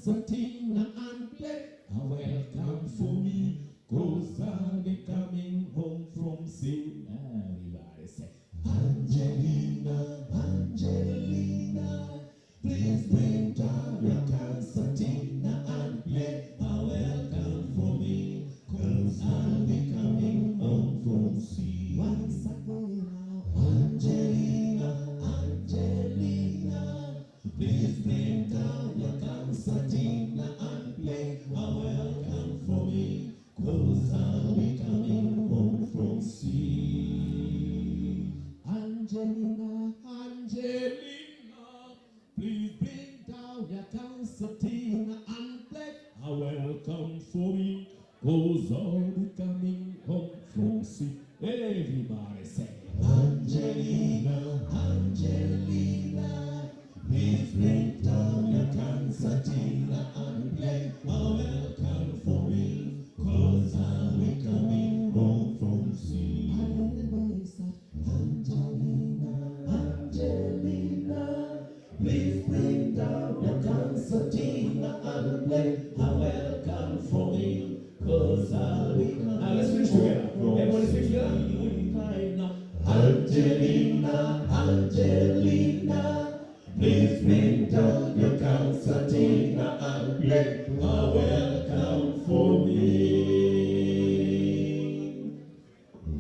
sing and play. Welcome for me, 'cause I'll be coming home from sea. Everybody say, Angelina, Angelina, please bring down your concertina and play. Welcome for me, 'cause I'll be coming home from sea. Once again now, Angelina, Angelina, please bring down your concertina and play. Welcome for me, 'cause I'll be coming home from sea. Angelina, Angelina, please bring down your concertina and play. Welcome for me, 'cause I'll be coming home from sea. Everybody say, Angelina, Angelina, please bring down your concertina and play. Welcome for me, 'cause I'll be coming home from sea. Angelina, Angelina, please bring down your concertina and play. Welcome for me, 'cause I'll be coming. Now let's finish together. Everybody sing together. Angelina, Angelina, please bring down your concertina and play. Welcome for me,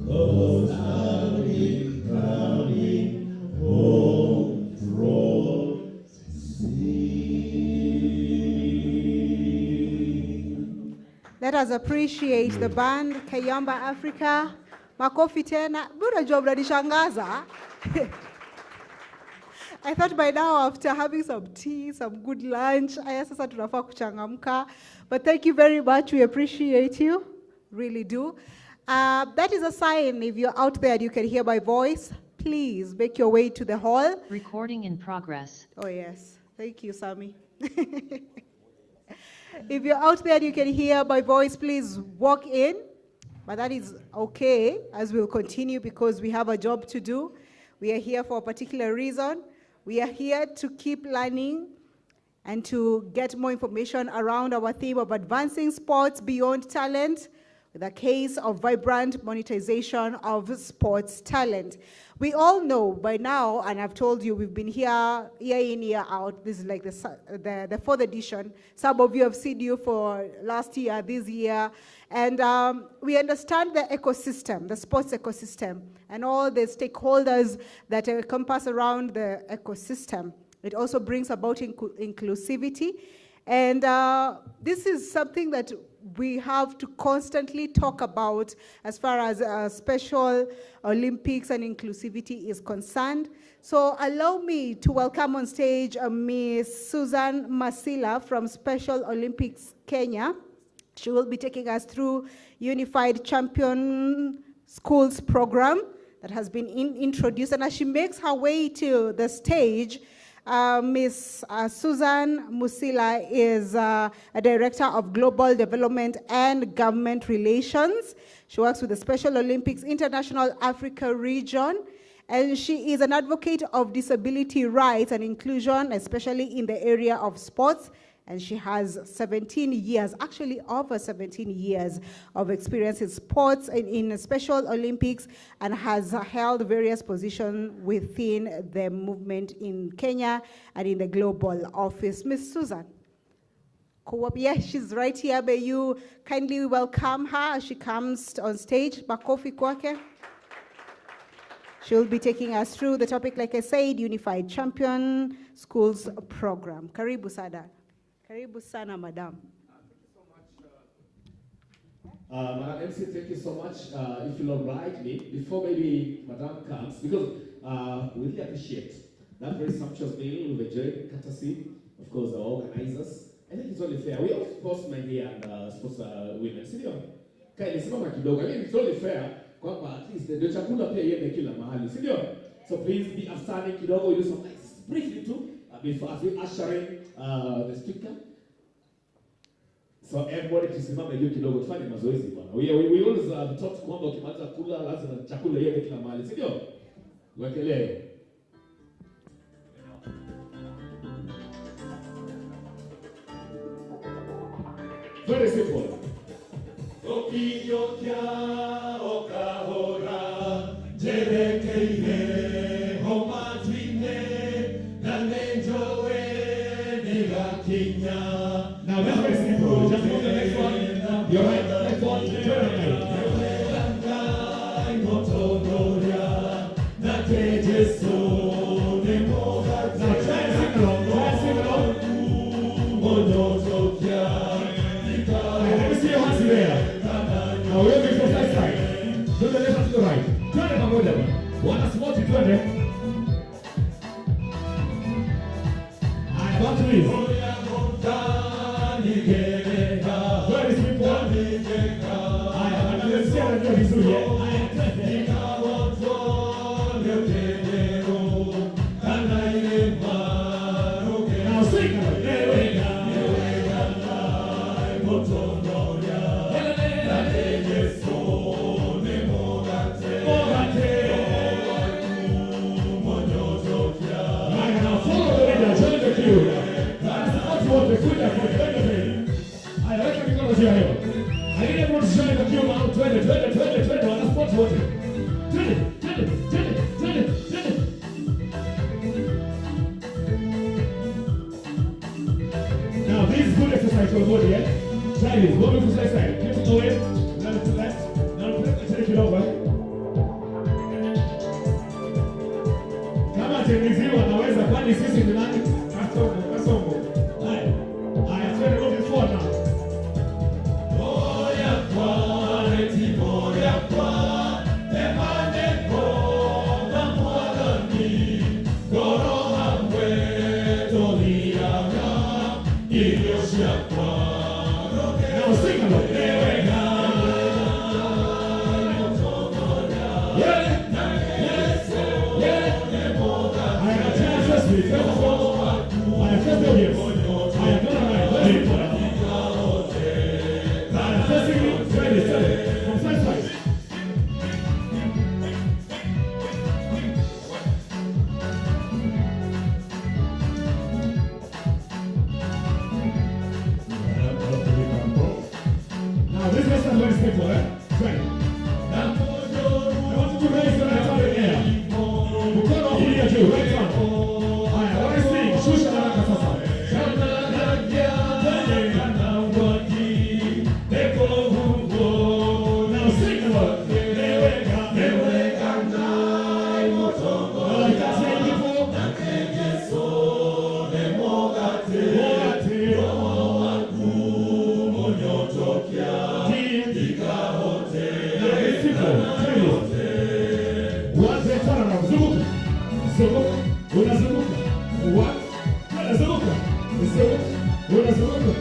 'cause I'll be coming home from sea. Let us appreciate the band Kayamba Africa. Makofi tena. Bura job radishangaza. I thought by now, after having some tea, some good lunch, aya sasa tunafaa kuchangamka. But thank you very much. We appreciate you. Really do. That is a sign. If you're out there and you can hear my voice, please make your way to the hall. Recording in progress. Oh, yes. Thank you, Sami. If you're out there and you can hear my voice, please walk in. But that is okay, as we'll continue, because we have a job to do. We are here for a particular reason. We are here to keep learning and to get more information around our theme of advancing sports beyond talent, with a case of vibrant monetization of sports talent. We all know by now, and I've told you, we've been here year in, year out. This is like the fourth edition. Some of you have seen you for last year, this year. And we understand the ecosystem, the sports ecosystem, and all the stakeholders that encompass around the ecosystem. It also brings about inclusivity. And this is something that we have to constantly talk about as far as Special Olympics and inclusivity is concerned. So allow me to welcome on stage Ms. Susan Masila from Special Olympics Kenya. She will be taking us through Unified Champion Schools program that has been introduced. And as she makes her way to the stage, Ms. Susan Musila is a Director of Global Development and Government Relations. She works with the Special Olympics International Africa region, and she is an advocate of disability rights and inclusion, especially in the area of sports. And she has 17 years, actually over 17 years of experience in sports and in Special Olympics, and has held various positions within the movement in Kenya and in the global office. Ms. Susan. Yeah, she's right here. May you kindly welcome her as she comes on stage. Makofi kwake. She'll be taking us through the topic, like I said, Unified Champion Schools program. Karibu Sada. Karibu sana, madam. Thank you so much. Madam MC, thank you so much. If you'll oblige me, before maybe Madam comes, because we really appreciate that very sumptuous meal we've enjoyed, courtesy, of course, the organizers. I think it's only fair. We are sportsmen here and sports women. Sindio? Kaili simama kidogo. I mean, it's only fair. Kwamba at least ndio chakula pia iende kila mahali. Sindio? So please be upstanding kidogo. Use some nice briefly too. Before as we ushering the speaker. So everybody tusimame juu kidogo tufanye mazoezi bwana. We always talk kwamba ukimaliza kula lazima chakula iende kila mahali. Sindio? Wekelee. Very simple. Now that's very simple. Just move the next one. You're right. Next one. Turn it. Now try and sing along. Let me see your hands in there. Now we're going from that side. Do the left and to the right. Turn it on whatever. One small to turn it. And one to leave. Very simple. Let's see how to do this here. Now sing. I need everyone to shine the cue now. 20, on the spot, 20. Now, this is good exercise for the body, yeah? Try this. Go to the side. Keep it going. Now to the left. Now take it over. Kama tengeziwa naweza kwani sisi ni nani? Kasongo. Haya, twende go before now. Now sing along. Now this is very simple, eh? Try. I want you to raise your right arm in the air. Mkono wa kulia juu, right arm. Haya, what I sing, shusha haraka sasa. Now sing the word. Like I said before. Unazunguka.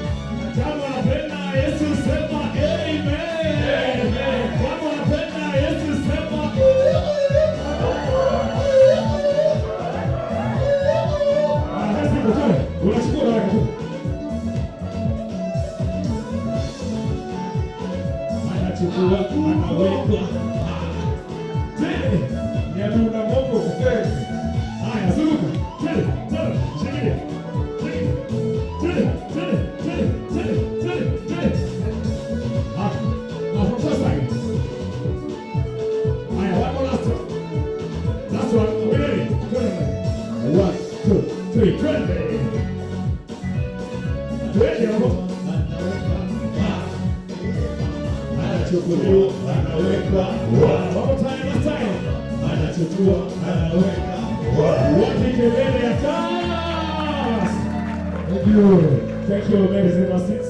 Kama unapenda Yesu sema amen. Kama unapenda Yesu sema unachukua haraka tu. Anachukua anaweka. Nyaduna Mungu kufeli. Haya, zunguka. Twende, shikilia. Twende. Now from first side. Haya, one more last one. Last one, we ready? Twende. 1, 2, 3, twende. Twende hapo. Anachukuliwa, anawekwa. One more time, last time. Anachukua, anaweka. Wote kelele ya KAS. Thank you. Thank you, ladies and gentlemen.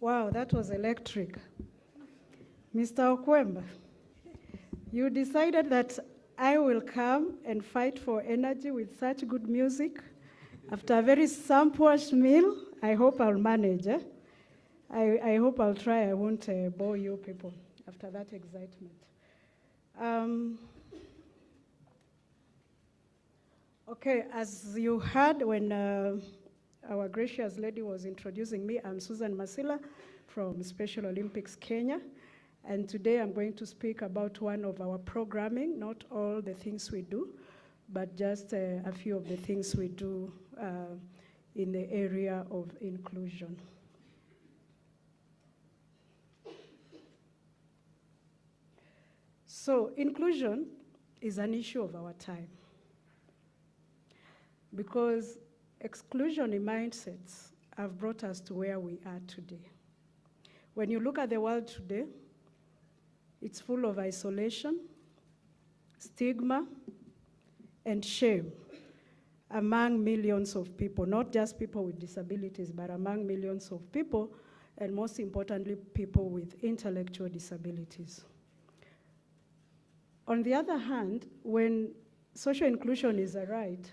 Wow, that was electric. Mr. Okwemba, you decided that I will come and fight for energy with such good music. After a very sumptuous meal, I hope I'll manage. I hope I'll try. I won't bore you people. after that excitement. Okay, as you heard when our gracious lady was introducing me, I'm Susan Masila from Special Olympics Kenya. And today I'm going to speak about one of our programming, not all the things we do, but just a few of the things we do in the area of inclusion. So inclusion is an issue of our time because exclusionary mindsets have brought us to where we are today. When you look at the world today, it's full of isolation, stigma, and shame among millions of people, not just people with disabilities, but among millions of people, and most importantly, people with intellectual disabilities. On the other hand, when social inclusion is a right,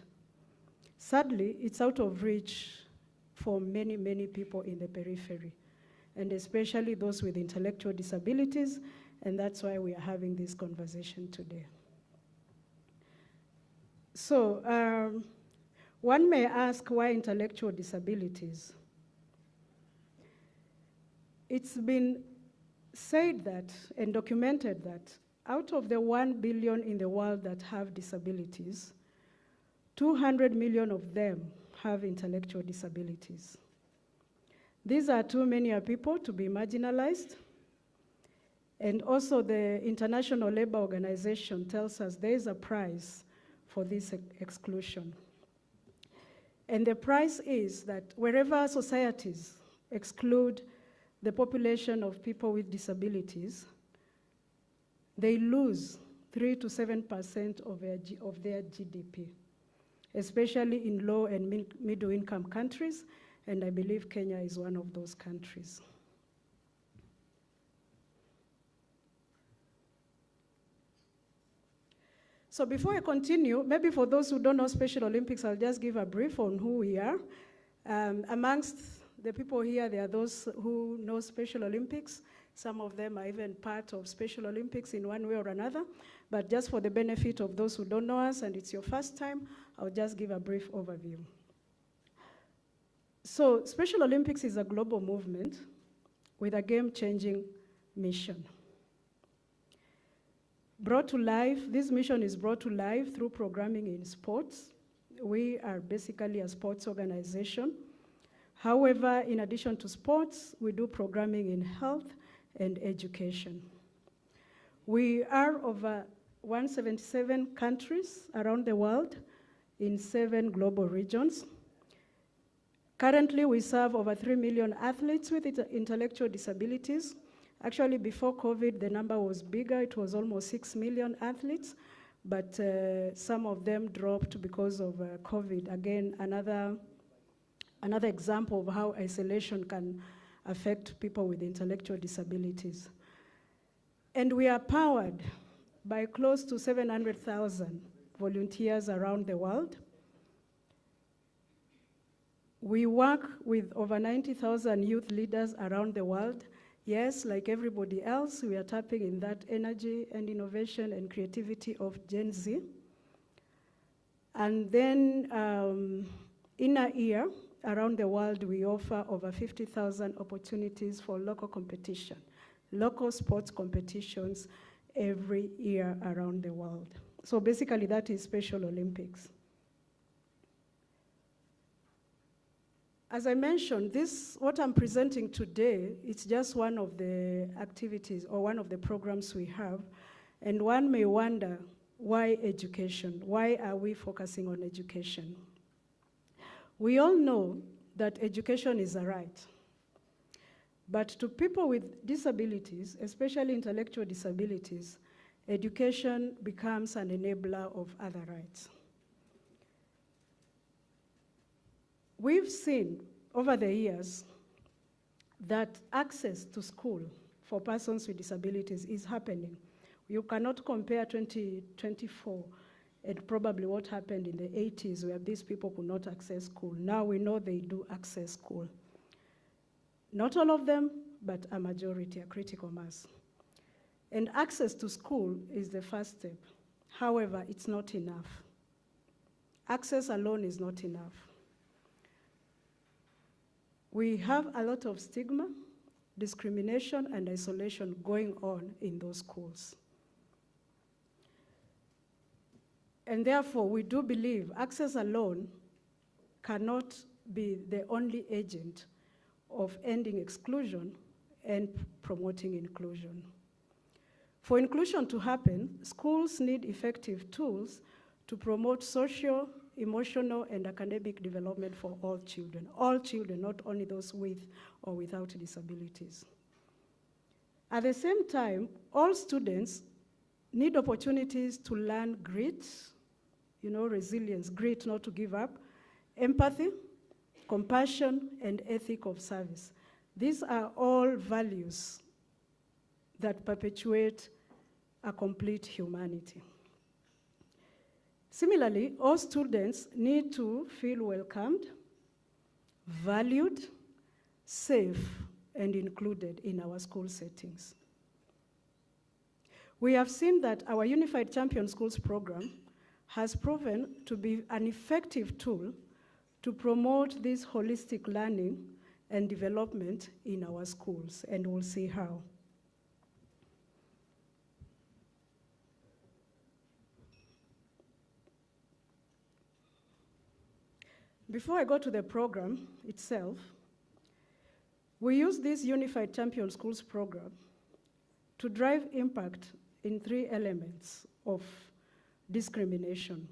sadly, it's out of reach for many, many people in the periphery, and especially those with intellectual disabilities, and that's why we are having this conversation today. So, one may ask why intellectual disabilities? It's been said that and documented that out of the 1 billion in the world that have disabilities, 200 million of them have intellectual disabilities. These are too many people to be marginalized. And also the International Labour Organization tells us there is a price for this exclusion. And the price is that wherever societies exclude the population of people with disabilities, they lose 3 to 7% of their GDP, especially in low and middle income countries, and I believe Kenya is one of those countries. So before I continue, maybe for those who don't know Special Olympics, I'll just give a brief on who we are. Amongst the people here, there are those who know Special Olympics. Some of them are even part of Special Olympics in one way or another. But just for the benefit of those who don't know us and it's your first time, I'll just give a brief overview. So Special Olympics is a global movement with a game-changing mission. Brought to life, this mission is brought to life through programming in sports. We are basically a sports organization. However, in addition to sports, we do programming in health and education. We are over 177 countries around the world in 7 global regions. Currently, we serve over 3 million athletes with intellectual disabilities. Actually, before COVID, the number was bigger. It was almost 6 million athletes, but some of them dropped because of COVID. Again, another example of how isolation can affect people with intellectual disabilities. And we are powered by close to 700,000 volunteers around the world. We work with over 90,000 youth leaders around the world. Yes, like everybody else, we are tapping in that energy and innovation and creativity of Gen Z. And then in a year, around the world, we offer over 50,000 opportunities for local competition, local sports competitions every year around the world. So basically, that is Special Olympics. As I mentioned, what I'm presenting today, it's just one of the activities or one of the programs we have. And one may wonder, why education? Why are we focusing on education? We all know that education is a right. But to people with disabilities, especially intellectual disabilities, education becomes an enabler of other rights. We've seen over the years that access to school for persons with disabilities is happening. You cannot compare 2024 and probably what happened in the 80s where these people could not access school. Now we know they do access school. Not all of them, but a majority, a critical mass. And access to school is the first step. However, it's not enough. Access alone is not enough. We have a lot of stigma, discrimination, and isolation going on in those schools. And therefore, we do believe access alone cannot be the only agent of ending exclusion and promoting inclusion. For inclusion to happen, schools need effective tools to promote social, emotional, and academic development for all children, not only those with or without disabilities. At the same time, all students need opportunities to learn grit, resilience, grit, not to give up, empathy, compassion, and ethic of service. These are all values that perpetuate a complete humanity. Similarly, all students need to feel welcomed, valued, safe, and included in our school settings. We have seen that our Unified Champion Schools program has proven to be an effective tool to promote this holistic learning and development in our schools, and we'll see how. Before I go to the program itself, we use this Unified Champion Schools program to drive impact in 3 elements of discrimination.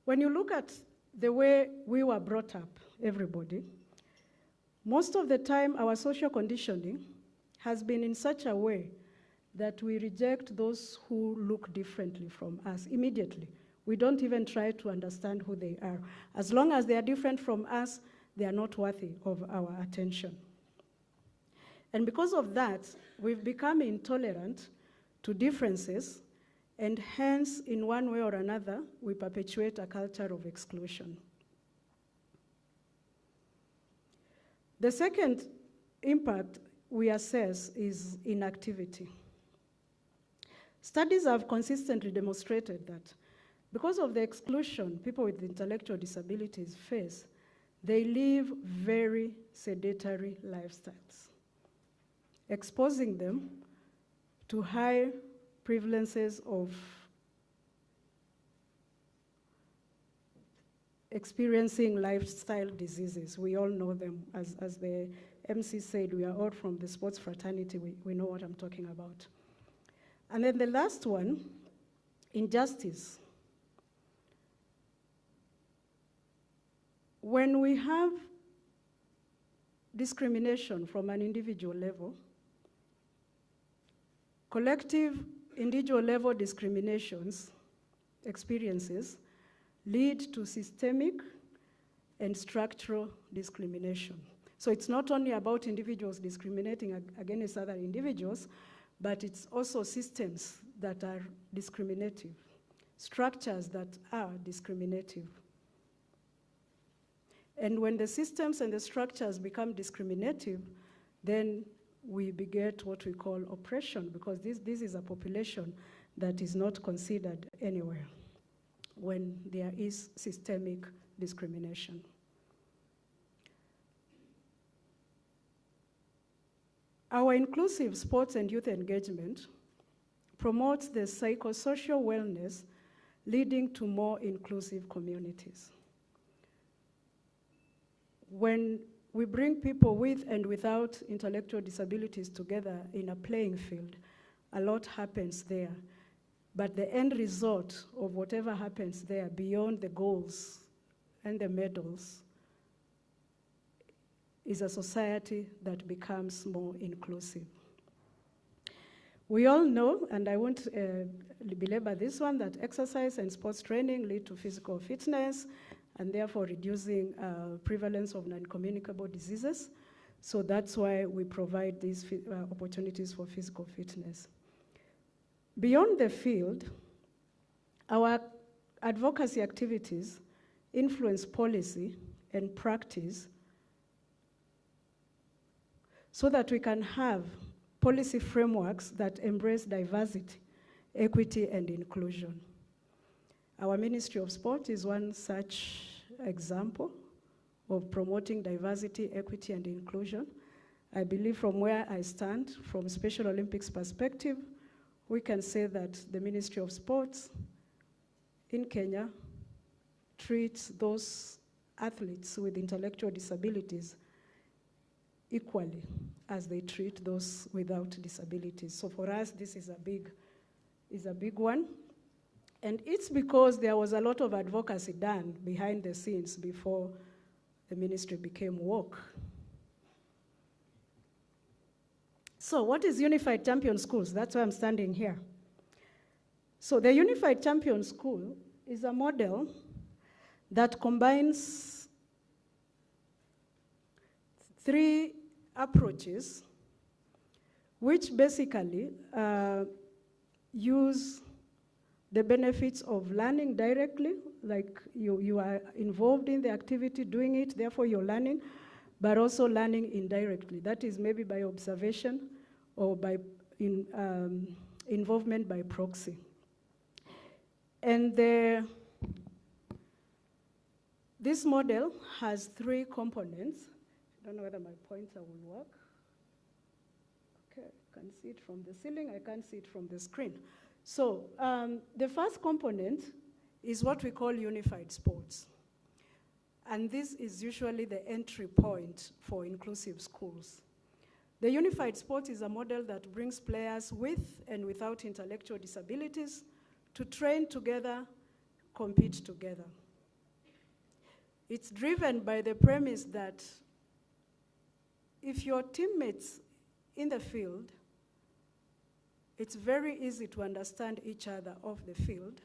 When you look at the way we were brought up, everybody, most of the time our social conditioning has been in such a way that we reject those who look differently from us immediately. We don't even try to understand who they are. As long as they are different from us, they are not worthy of our attention. And because of that, we've become intolerant to differences, and hence, in one way or another, we perpetuate a culture of exclusion. The second impact we assess is inactivity. Studies have consistently demonstrated that because of the exclusion people with intellectual disabilities face, they live very sedentary lifestyles, exposing them to high prevalences of experiencing lifestyle diseases. We all know them. As the MC said, we are all from the sports fraternity. We know what I'm talking about. And then the last one, injustice. When we have discrimination from an individual level, collective individual level discriminations, experiences, lead to systemic and structural discrimination. So it's not only about individuals discriminating against other individuals, but it's also systems that are discriminative, structures that are discriminative. And when the systems and the structures become discriminative, then we beget what we call oppression, because this is a population that is not considered anywhere when there is systemic discrimination. Our inclusive sports and youth engagement promotes the psychosocial wellness, leading to more inclusive communities. When we bring people with and without intellectual disabilities together in a playing field, a lot happens there. But the end result of whatever happens there, beyond the goals and the medals, is a society that becomes more inclusive. We all know, and I won't belabor this one, that exercise and sports training lead to physical fitness, and therefore reducing prevalence of non-communicable diseases. So that's why we provide these opportunities for physical fitness. Beyond the field, our advocacy activities influence policy and practice so that we can have policy frameworks that embrace diversity, equity, and inclusion. Our Ministry of Sport is one such example of promoting diversity, equity, and inclusion. I believe from where I stand, from Special Olympics perspective, we can say that the Ministry of Sports in Kenya treats those athletes with intellectual disabilities equally as they treat those without disabilities. So for us, this is a big one. And it's because there was a lot of advocacy done behind the scenes before the ministry became woke. So what is Unified Champion Schools? That's why I'm standing here. So the Unified Champion School is a model that combines three approaches which basically use the benefits of learning directly, like you are involved in the activity, doing it, therefore you're learning, but also learning indirectly. That is maybe by observation or by involvement by proxy. And this model has three components. I don't know whether my pointer will work. Okay, I can see it from the ceiling, I can't see it from the screen. So the first component is what we call unified sports. And this is usually the entry point for inclusive schools. The unified sports is a model that brings players with and without intellectual disabilities to train together, compete together. It's driven by the premise that if your teammates in the field, it's very easy to understand each other off the field,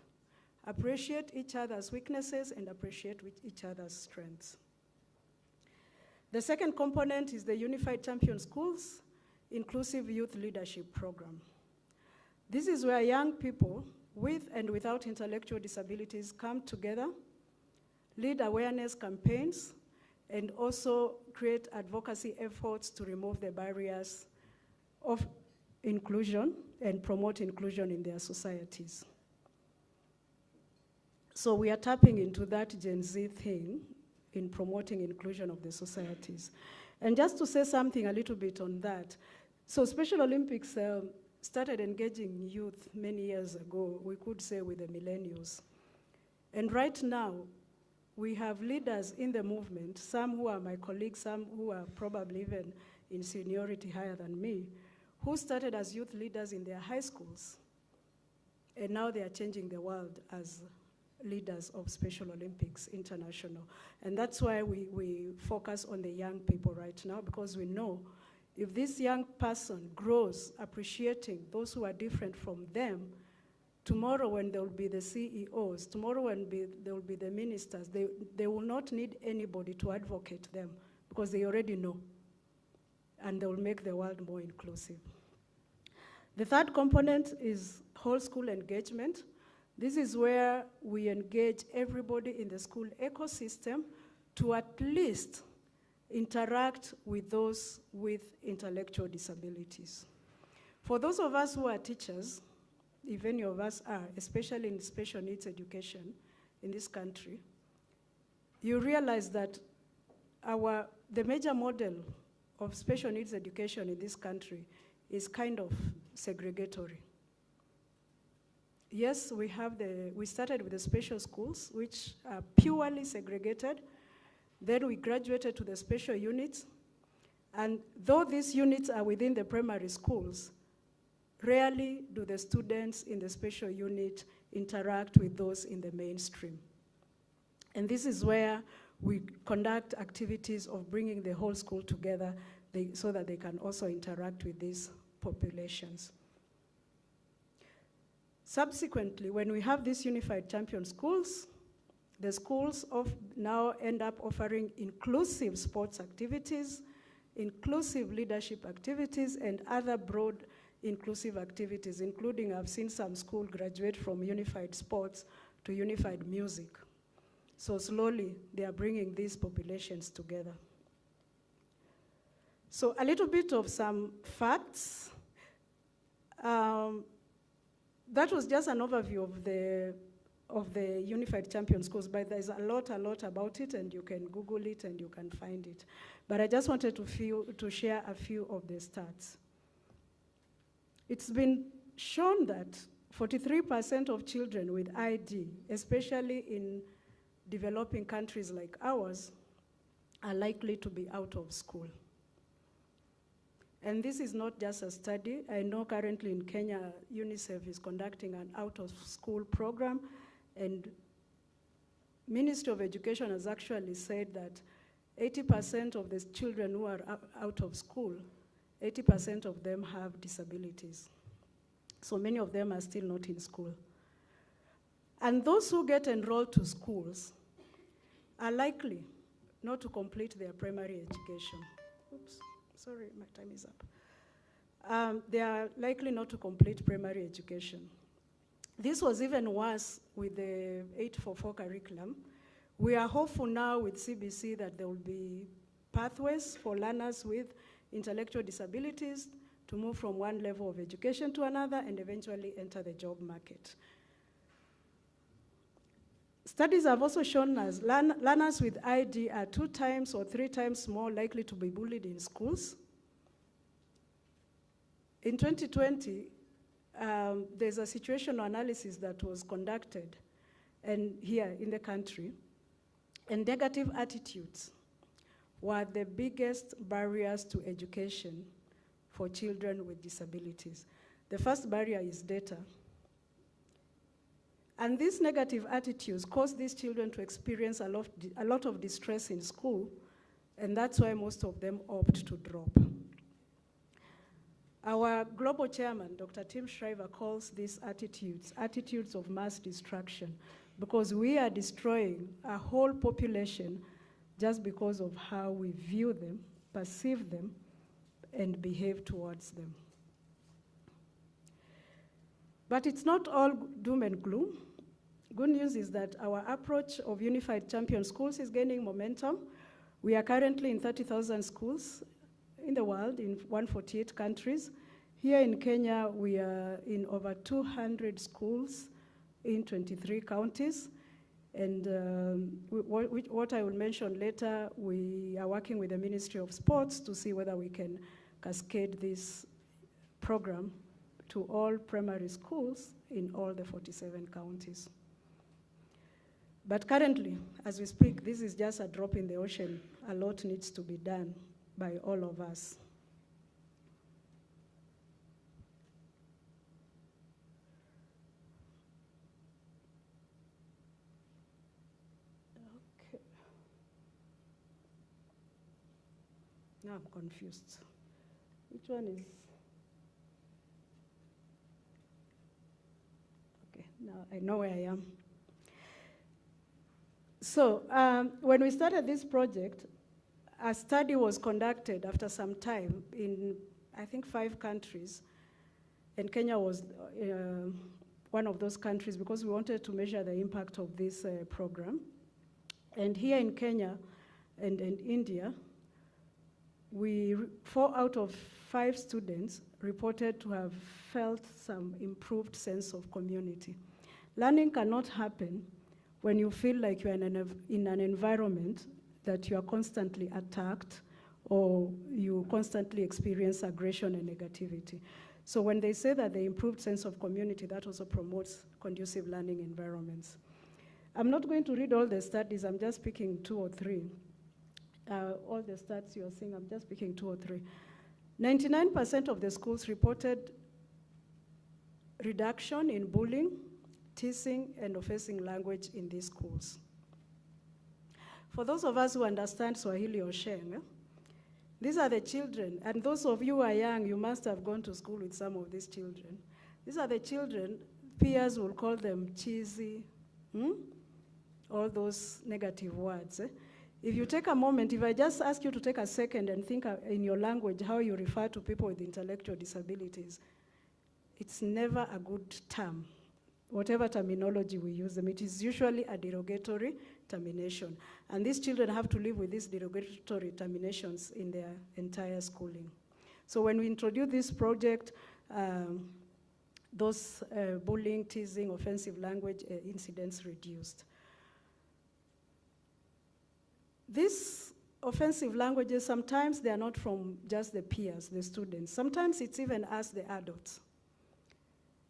appreciate each other's weaknesses, and appreciate each other's strengths. The second component is the Unified Champion Schools Inclusive Youth Leadership Program. This is where young people with and without intellectual disabilities come together, lead awareness campaigns, and also create advocacy efforts to remove the barriers of inclusion and promote inclusion in their societies. So we are tapping into that Gen Z thing in promoting inclusion of the societies. And just to say something a little bit on that, so Special Olympics started engaging youth many years ago, we could say with the millennials. And right now, we have leaders in the movement, some who are my colleagues, some who are probably even in seniority higher than me, who started as youth leaders in their high schools, and now they are changing the world as leaders of Special Olympics International. And that's why we focus on the young people right now, because we know if this young person grows appreciating those who are different from them, tomorrow when there will be the CEOs, tomorrow when there will be the ministers, they will not need anybody to advocate them because they already know. And they will make the world more inclusive. The third component is whole school engagement. This is where we engage everybody in the school ecosystem to at least interact with those with intellectual disabilities. For those of us who are teachers, if any of us are, especially in special needs education in this country, you realize that the major model of special needs education in this country is kind of segregatory. Yes, we started with the special schools, which are purely segregated. Then we graduated to the special units. And though these units are within the primary schools, rarely do the students in the special unit interact with those in the mainstream. And this is where we conduct activities of bringing the whole school together so that they can also interact with these populations. Subsequently, when we have these unified champion schools, the schools now end up offering inclusive sports activities, inclusive leadership activities, and other broad inclusive activities, including I've seen some schools graduate from unified sports to unified music. So slowly, they are bringing these populations together. So a little bit of some facts. That was just an overview of the Unified Champion Schools, but there's a lot about it, and you can Google it and you can find it. But I just wanted to share a few of the stats. It's been shown that 43% of children with ID, especially in developing countries like ours, are likely to be out of school. And this is not just a study. I know currently in Kenya, UNICEF is conducting an out-of-school program, and Ministry of Education has actually said that 80% of the children who are out of school, 80% of them have disabilities. So many of them are still not in school. And those who get enrolled to schools are likely not to complete their primary education. Oops, sorry, my time is up. They are likely not to complete primary education. This was even worse with the 844 curriculum. We are hopeful now with CBC that there will be pathways for learners with intellectual disabilities to move from one level of education to another and eventually enter the job market. Studies have also shown us learners with ID are 2 times or 3 times more likely to be bullied in schools. In 2020, there's a situational analysis that was conducted here in the country, and negative attitudes were the biggest barriers to education for children with disabilities. The first barrier is data. And these negative attitudes cause these children to experience a lot of distress in school, and that's why most of them opt to drop. Our global chairman, Dr. Tim Shriver, calls these attitudes of mass destruction, because we are destroying a whole population just because of how we view them, perceive them, and behave towards them. But it's not all doom and gloom. Good news is that our approach of Unified Champion Schools is gaining momentum. We are currently in 30,000 schools in the world, in 148 countries. Here in Kenya, we are in over 200 schools in 23 counties. And what I will mention later, we are working with the Ministry of Sports to see whether we can cascade this program to all primary schools in all the 47 counties. But currently, as we speak, this is just a drop in the ocean. A lot needs to be done by all of us. Okay. Now I'm confused. Which one is? Okay, now I know where I am. So when we started this project, a study was conducted after some time in, I think, 5 countries, and Kenya was one of those countries because we wanted to measure the impact of this program. And here in Kenya and India, 4 out of 5 students reported to have felt some improved sense of community. Learning cannot happen when you feel like you're in an environment that you are constantly attacked or you constantly experience aggression and negativity. So when they say that the improved sense of community, that also promotes conducive learning environments. I'm not going to read all the studies, I'm just picking 2 or 3. All the stats you're seeing, I'm just picking 2 or 3. 99% of the schools reported reduction in bullying, teasing, and offensive language in these schools. For those of us who understand Swahili or Sheng, these are the children, and those of you who are young, you must have gone to school with some of these children. These are the children, peers will call them cheesy, all those negative words. If you take a moment, if I just ask you to take a second and think in your language how you refer to people with intellectual disabilities, it's never a good term. Whatever terminology we use them, it is usually a derogatory termination. And these children have to live with these derogatory terminations in their entire schooling. So when we introduced this project, those bullying, teasing, offensive language incidents reduced. These offensive languages, sometimes they are not from just the peers, the students. Sometimes it's even us, the adults.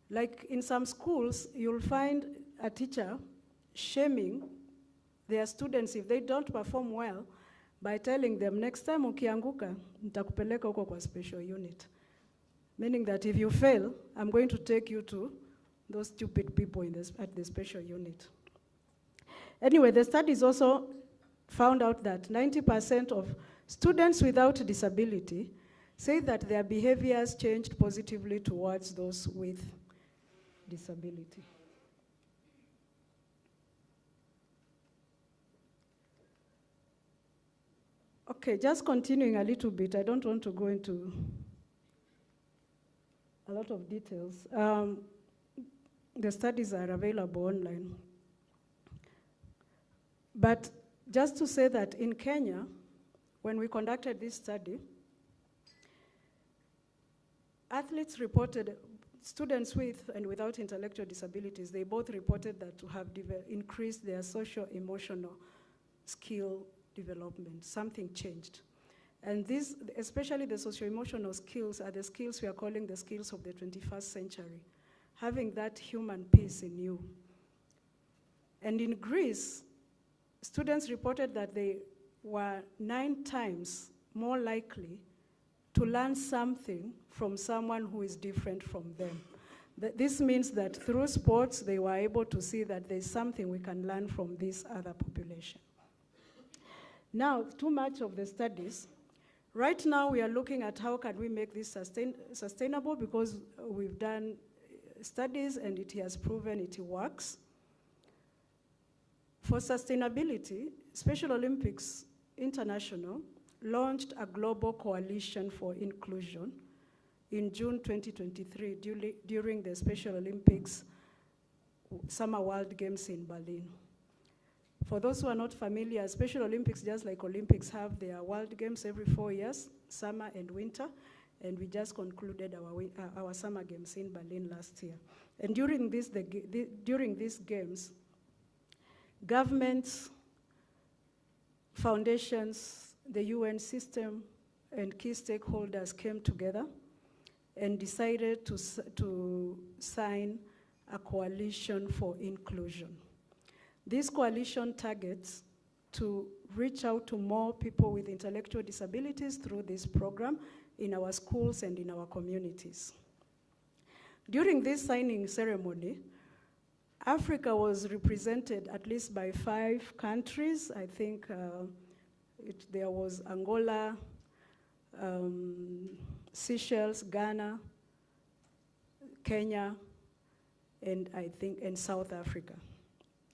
Like in some schools, you'll find a teacher shaming their students if they don't perform well by telling them, next time ukianguka, nitakupeleka huko kwa special unit. Meaning that if you fail, I'm going to take you to those stupid people at the special unit. Anyway, the studies also found out that 90% of students without disability say that their behaviors changed positively towards those with disability. Okay, just continuing a little bit. I don't want to go into a lot of details. The studies are available online. But just to say that in Kenya, when we conducted this study, athletes reported, students with and without intellectual disabilities, they both reported that to have increased their social-emotional skill development. Something changed. And these, especially the socio-emotional skills, are the skills we are calling the skills of the 21st century, having that human piece in you. And in Greece, students reported that they were 9 times more likely to learn something from someone who is different from them. This means that through sports, they were able to see that there's something we can learn from this other population. Now, too much of the studies. Right now, we are looking at how can we make this sustainable, because we've done studies and it has proven it works. For sustainability, Special Olympics International launched a global coalition for inclusion in June 2023 during the Special Olympics Summer World Games in Berlin. For those who are not familiar, Special Olympics, just like Olympics, have their World Games every 4 years, summer and winter, and we just concluded our Summer Games in Berlin last year. And during these games, governments, foundations, the UN system, and key stakeholders came together and decided to sign a coalition for inclusion. This coalition targets to reach out to more people with intellectual disabilities through this program in our schools and in our communities. During this signing ceremony, Africa was represented at least by 5 countries. I think there was Angola, Seychelles, Ghana, Kenya, and I think in South Africa.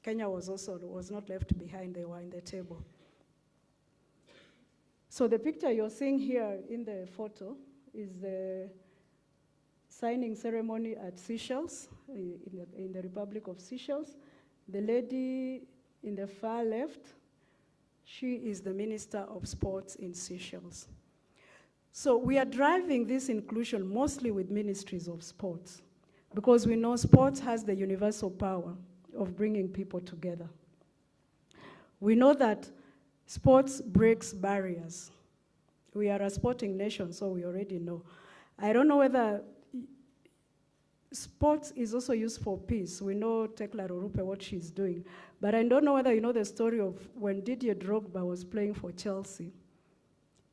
Kenya was not left behind, they were in the table. So the picture you're seeing here in the photo is the signing ceremony at Seychelles, in the Republic of Seychelles. The lady in the far left, she is the Minister of Sports in Seychelles. So we are driving this inclusion mostly with ministries of sports, because we know sports has the universal power of bringing people together. We know that sports breaks barriers. We are a sporting nation, so we already know. I don't know whether sports is also used for peace. We know Tekla Rorupe, what she's doing. But I don't know whether you know the story of when Didier Drogba was playing for Chelsea.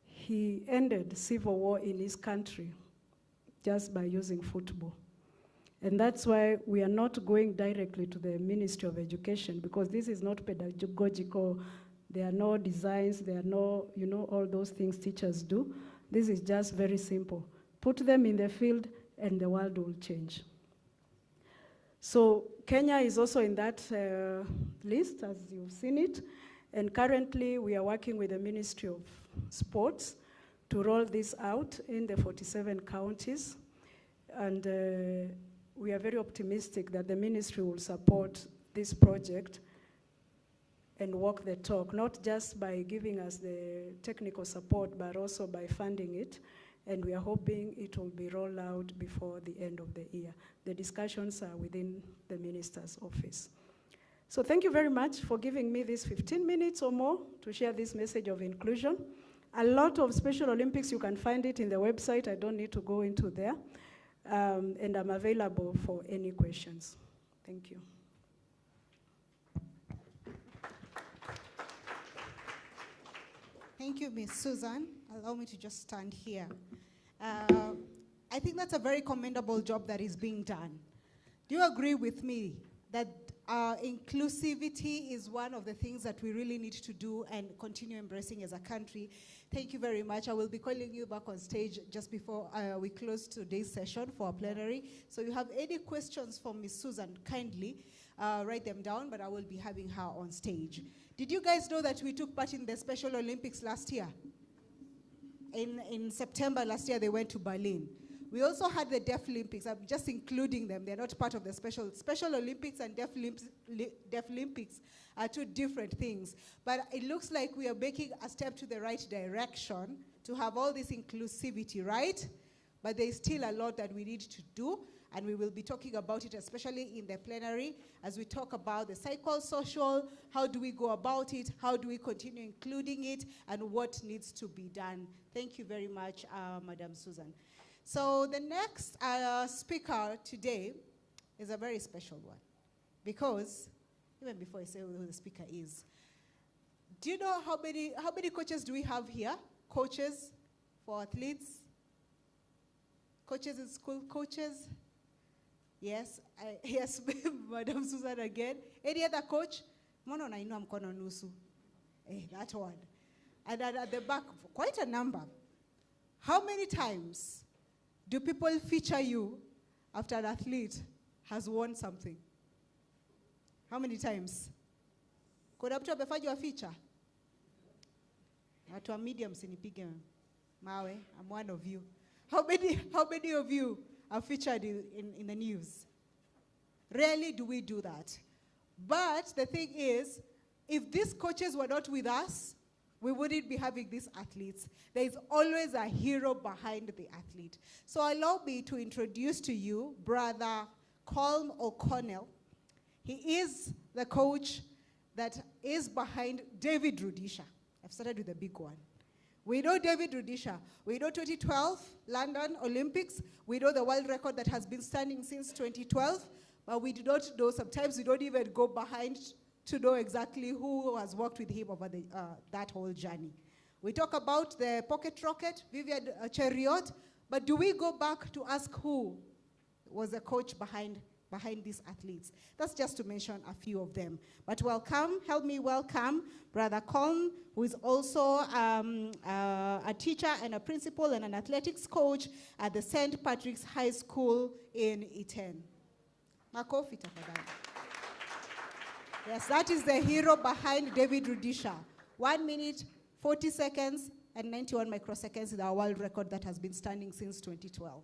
He ended civil war in his country just by using football. And that's why we are not going directly to the Ministry of Education, because this is not pedagogical. There are no designs, there are no, all those things teachers do. This is just very simple. Put them in the field and the world will change. So Kenya is also in that list, as you've seen it. And currently we are working with the Ministry of Sports to roll this out in the 47 counties. And we are very optimistic that the ministry will support this project and walk the talk, not just by giving us the technical support, but also by funding it. And we are hoping it will be rolled out before the end of the year. The discussions are within the minister's office. So thank you very much for giving me these 15 minutes or more to share this message of inclusion. A lot of Special Olympics, you can find it in the website. I don't need to go into there. And I'm available for any questions. Thank you. Thank you, Ms. Susan. Allow me to just stand here. I think that's a very commendable job that is being done. Do you agree with me that inclusivity is one of the things that we really need to do and continue embracing as a country? Thank you very much. I will be calling you back on stage just before we close today's session for our plenary. So you have any questions for Ms. Susan, kindly write them down, but I will be having her on stage. Did you guys know that we took part in the Special Olympics last year? In September last year, they went to Berlin. We also had the Deaf Olympics. I'm just including them. They're not part of the Special Olympics, and Deaf Olympics are two different things. But it looks like we are making a step to the right direction to have all this inclusivity, right? But there's still a lot that we need to do, and we will be talking about it, especially in the plenary, as we talk about the psychosocial, how do we go about it, how do we continue including it, and what needs to be done. Thank you very much, Madam Susan. So the next speaker today is a very special one, because even before I say who the speaker is, do you know how many coaches do we have here? Coaches for athletes? Coaches in school, coaches? Yes, yes, Madam Susan again. Any other coach? Mono nainua mkono nusu. That one. And at the back, quite a number. How many times do people feature you after an athlete has won something? How many times? Kuna mtu amefanywa feature? Watu wa media msinipige mawe. I'm one of you. How many of you are featured in the news? Rarely do we do that. But the thing is, if these coaches were not with us, we wouldn't be having these athletes. There is always a hero behind the athlete. So allow me to introduce to you Brother Colm O'Connell. He is the coach that is behind David Rudisha. I've started with the big one. We know David Rudisha. We know 2012 London Olympics. We know the world record that has been standing since 2012, but we do not know, sometimes we don't even go behind to know exactly who has worked with him over that whole journey. We talk about the pocket rocket, Vivian Cheriot, but do we go back to ask who was the coach behind these athletes? That's just to mention a few of them. But help me welcome Brother Colm, who is also a teacher and a principal and an athletics coach at the St. Patrick's High School in Iten. Makofi tafadhali. Yes, that is the hero behind David Rudisha. 1 minute, 40 seconds, and 91 microseconds is our world record that has been standing since 2012.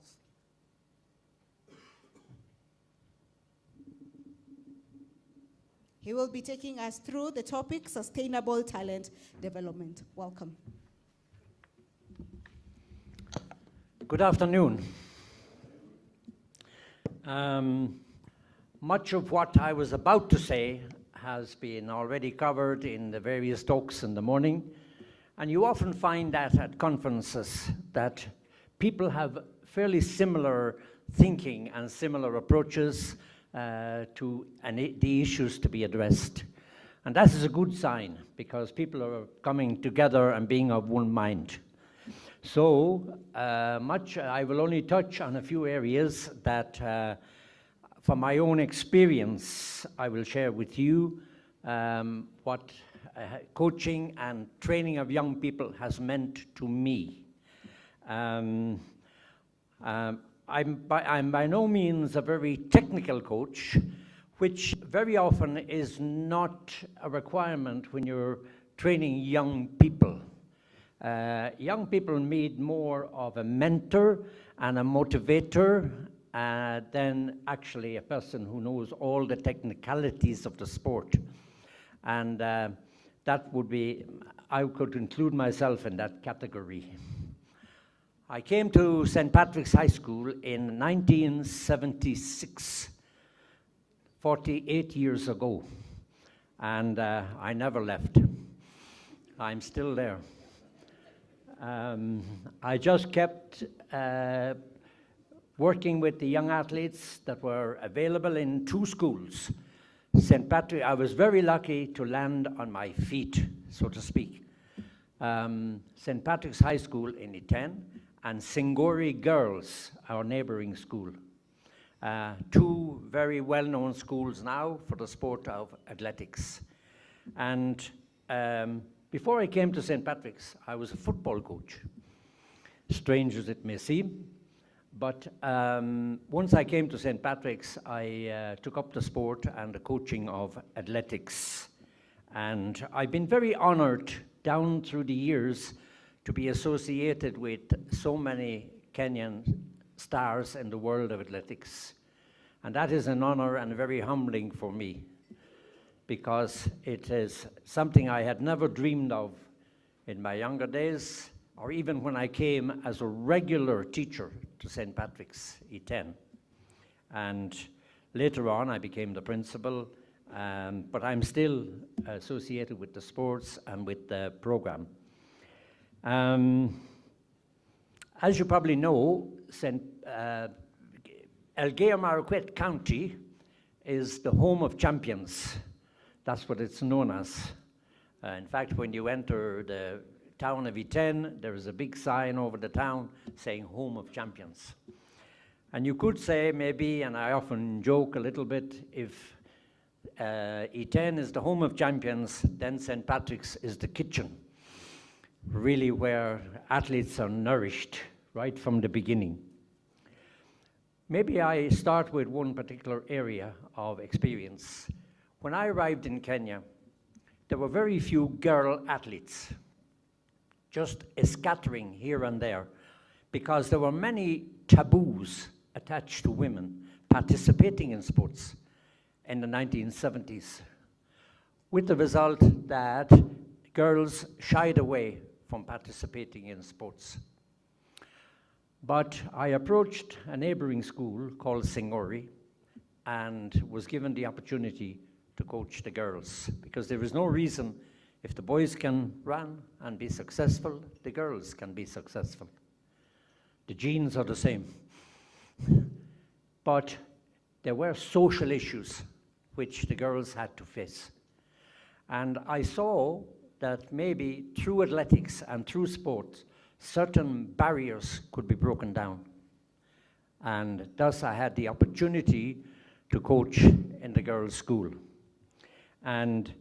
He will be taking us through the topic, Sustainable Talent Development. Welcome. Good afternoon. Much of what I was about to say has been already covered in the various talks in the morning. And you often find that at conferences that people have fairly similar thinking and similar approaches to the issues to be addressed. And that is a good sign, because people are coming together and being of one mind. So I will only touch on a few areas that from my own experience, I will share with you what coaching and training of young people has meant to me. I'm by no means a very technical coach, which very often is not a requirement when you're training young people. Young people need more of a mentor and a motivator than actually a person who knows all the technicalities of the sport. And that would be, I could include myself in that category. I came to St. Patrick's High School in 1976, 48 years ago, and I never left. I'm still there. I just kept working with the young athletes that were available in 2 schools. St. Patrick, I was very lucky to land on my feet, so to speak. St. Patrick's High School in Iten and Singori Girls, our neighboring school. 2 very well-known schools now for the sport of athletics. And before I came to St. Patrick's, I was a football coach. Strange as it may seem. But once I came to St. Patrick's, I took up the sport and the coaching of athletics. And I've been very honored down through the years to be associated with so many Kenyan stars in the world of athletics. And that is an honor and very humbling for me, because it is something I had never dreamed of in my younger days, or even when I came as a regular teacher to St. Patrick's, Iten. And later on, I became the principal, but I'm still associated with the sports and with the program. As you probably know, Elgeyo-Marakwet County is the home of champions. That's what it's known as. In fact, when you enter the town of Iten, there is a big sign over the town saying home of champions. And you could say maybe, and I often joke a little bit, if Iten is the home of champions, then St. Patrick's is the kitchen, really where athletes are nourished right from the beginning. Maybe I start with one particular area of experience. When I arrived in Kenya, there were very few girl athletes, just a scattering here and there, because there were many taboos attached to women participating in sports in the 1970s, with the result that girls shied away from participating in sports. But I approached a neighboring school called Singori and was given the opportunity to coach the girls, because there is no reason, if the boys can run and be successful, the girls can be successful. The genes are the same. But there were social issues which the girls had to face. And I saw that maybe through athletics and through sport, certain barriers could be broken down. And thus I had the opportunity to coach in the girls' school. And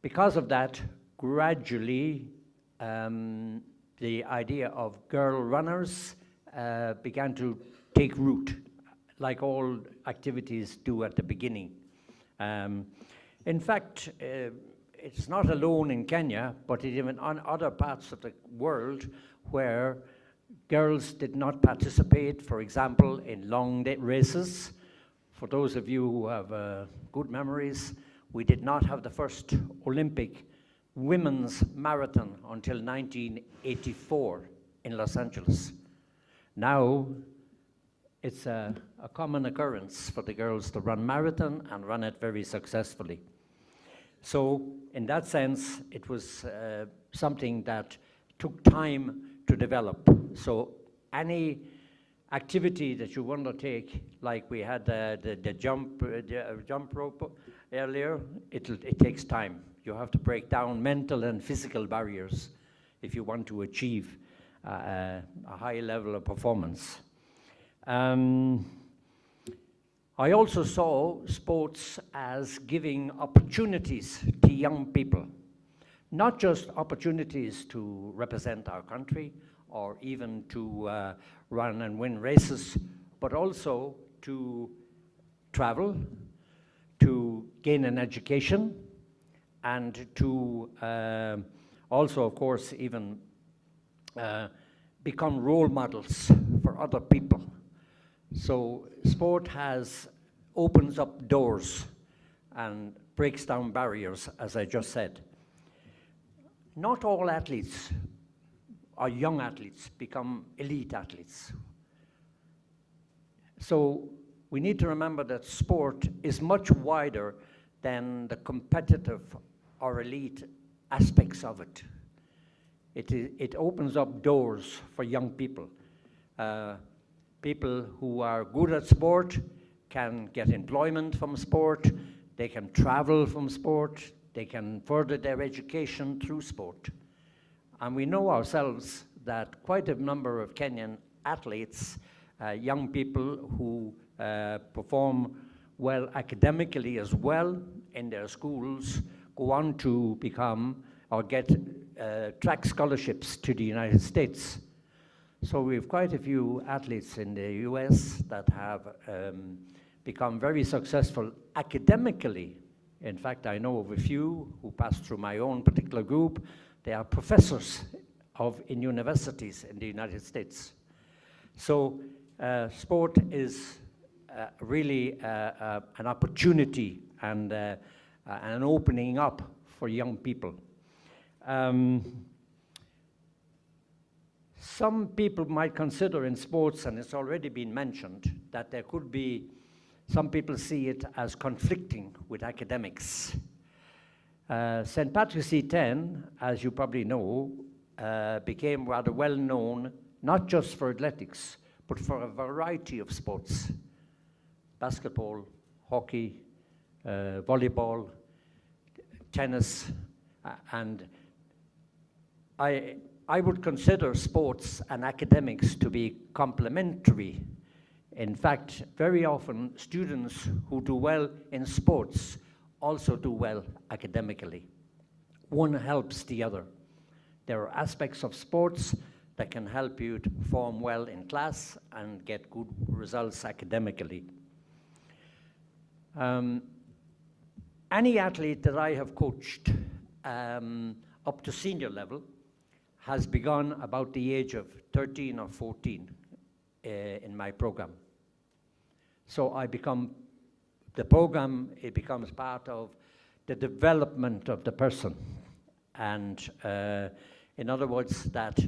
because of that, gradually, the idea of girl runners began to take root, like all activities do at the beginning. In fact, it's not alone in Kenya, but even on other parts of the world where girls did not participate, for example, in long races. For those of you who have good memories, we did not have the first Olympic women's marathon until 1984 in Los Angeles. Now, it's a common occurrence for the girls to run marathon and run it very successfully. So, in that sense, it was something that took time to develop. So, any activity that you undertake, like we had the jump rope earlier, it takes time. You have to break down mental and physical barriers if you want to achieve a high level of performance. I also saw sports as giving opportunities to young people, not just opportunities to represent our country or even to run and win races, but also to travel, to gain an education, and to also, of course, even become role models for other people. So sport opens up doors, and breaks down barriers, as I just said. Not all athletes or young athletes become elite athletes. So we need to remember that sport is much wider than the competitive or elite aspects of it. It opens up doors for young people. People who are good at sport can get employment from sport, they can travel from sport, they can further their education through sport. And we know ourselves that quite a number of Kenyan athletes, young people who perform well academically as well in their schools, go on to become or get track scholarships to the United States. So we have quite a few athletes in the US that have become very successful academically. In fact, I know of a few who passed through my own particular group. They are professors in universities in the United States. So sport is really an opportunity and an opening up for young people. Some people might consider in sports, and it's already been mentioned, that there could be, some people see it as conflicting with academics. St. Patrick's C10, as you probably know, became rather well known, not just for athletics, but for a variety of sports. Basketball, hockey, volleyball, tennis, and I would consider sports and academics to be complementary. In fact, very often students who do well in sports also do well academically. One helps the other. There are aspects of sports that can help you to perform well in class and get good results academically. Any athlete that I have coached up to senior level has begun about the age of 13 or 14 in my program. So the program, it becomes part of the development of the person. And in other words, that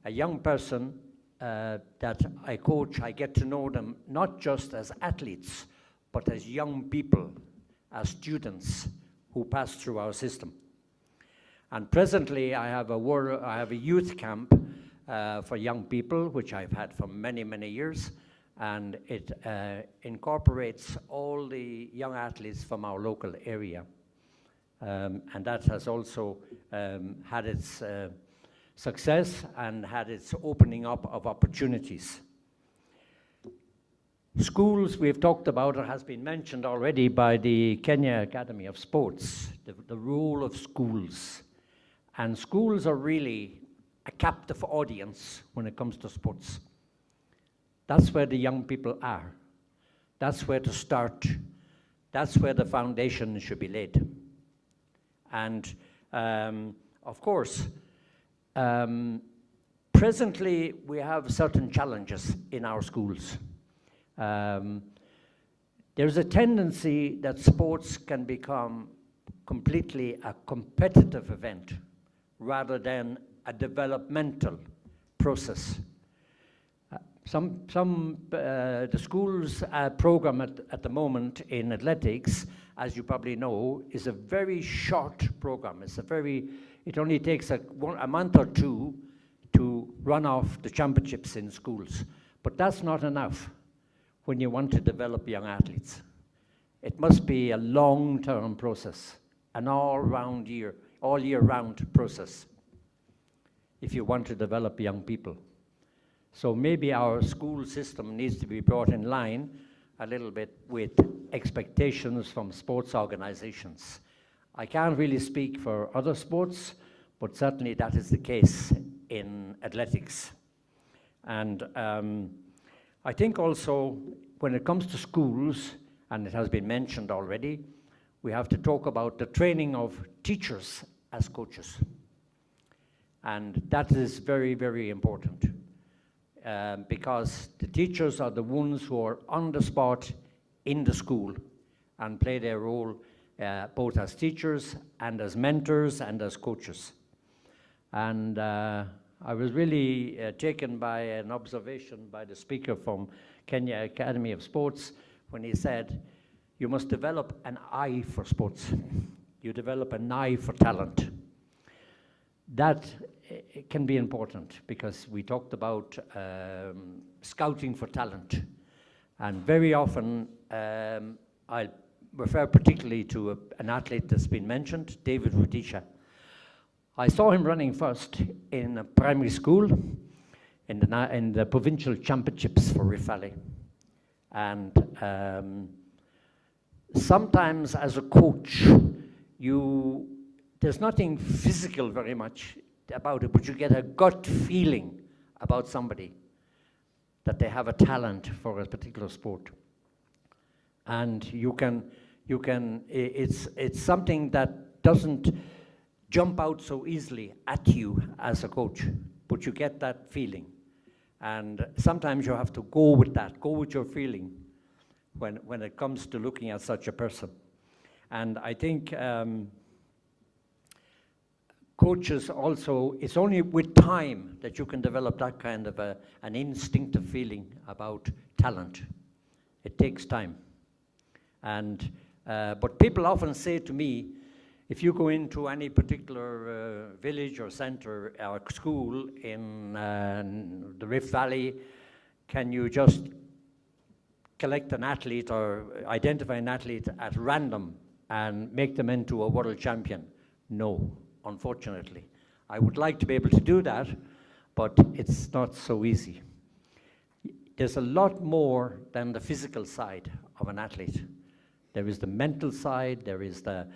a young person that I coach, I get to know them not just as athletes, but as young people, as students who pass through our system. And presently, I have a youth camp for young people, which I've had for many, many years, and it incorporates all the young athletes from our local area. And that has also had its success and had its opening up of opportunities. Schools, we've talked about, it has been mentioned already by the Kenya Academy of Sports, the role of schools. And schools are really a captive audience when it comes to sports. That's where the young people are. That's where to start. That's where the foundation should be laid. And of course, presently we have certain challenges in our schools. There's a tendency that sports can become completely a competitive event rather than a developmental process. The school's program at the moment in athletics, as you probably know, is a very short program. It only takes a month or two to run off the championships in schools. But that's not enough when you want to develop young athletes. It must be a long-term process, an all year round process, if you want to develop young people. So maybe our school system needs to be brought in line a little bit with expectations from sports organizations. I can't really speak for other sports, but certainly that is the case in athletics. And I think also when it comes to schools, and it has been mentioned already, we have to talk about the training of teachers as coaches. And that is very, very important because the teachers are the ones who are on the spot in the school and play their role both as teachers and as mentors and as coaches. And I was really taken by an observation by the speaker from Kenya Academy of Sports when he said, you must develop an eye for sports. You develop an eye for talent. That can be important because we talked about scouting for talent. And very often, I refer particularly to an athlete that's been mentioned, David Rudisha. I saw him running first in a primary school in the provincial championships for Rift Valley. And sometimes as a coach, there's nothing physical very much about it, but you get a gut feeling about somebody that they have a talent for a particular sport. And it's something that doesn't jump out so easily at you as a coach, but you get that feeling. And sometimes you have to go with that, go with your feeling when it comes to looking at such a person. And I think coaches also, it's only with time that you can develop that kind of an instinctive feeling about talent. It takes time. And but people often say to me, if you go into any particular village or center or school in the Rift Valley, can you just collect an athlete or identify an athlete at random and make them into a world champion? No, unfortunately. I would like to be able to do that, but it's not so easy. There's a lot more than the physical side of an athlete. There is the mental side, there is the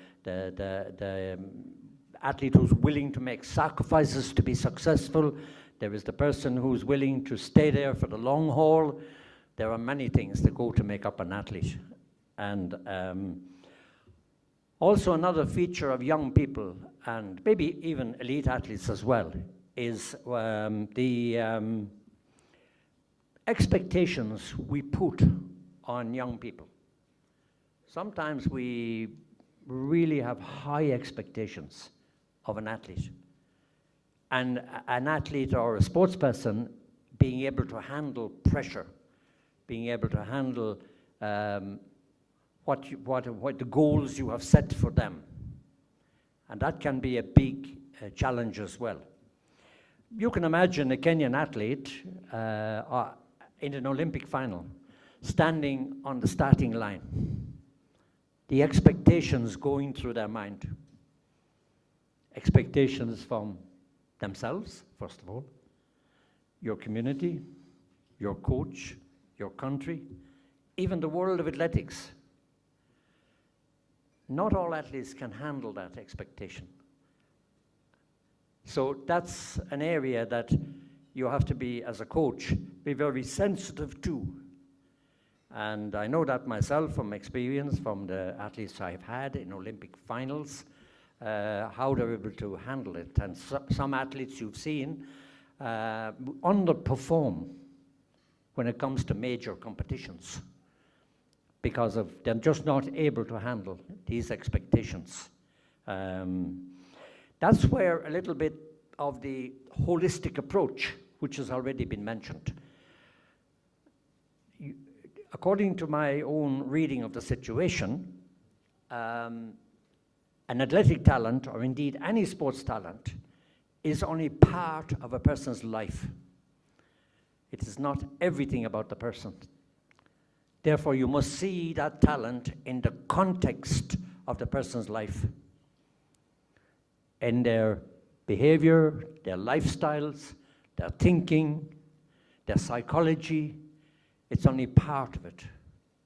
athlete who's willing to make sacrifices to be successful, there is the person who's willing to stay there for the long haul. There are many things that go to make up an athlete. And also another feature of young people, and maybe even elite athletes as well, is the expectations we put on young people. Sometimes we really have high expectations of an athlete. And an athlete or a sports person being able to handle pressure, being able to handle what the goals you have set for them. And that can be a big challenge as well. You can imagine a Kenyan athlete in an Olympic final standing on the starting line. The expectations going through their mind. Expectations from themselves, first of all, your community, your coach, your country, even the world of athletics. Not all athletes can handle that expectation. So that's an area that you have to be, as a coach, be very sensitive to. And I know that myself from experience, from the athletes I've had in Olympic finals, how they're able to handle it. And some athletes you've seen underperform when it comes to major competitions because of them just not able to handle these expectations. That's where a little bit of the holistic approach, which has already been mentioned. According to my own reading of the situation, an athletic talent, or indeed any sports talent, is only part of a person's life. It is not everything about the person. Therefore, you must see that talent in the context of the person's life, in their behavior, their lifestyles, their thinking, their psychology. It's only part of it.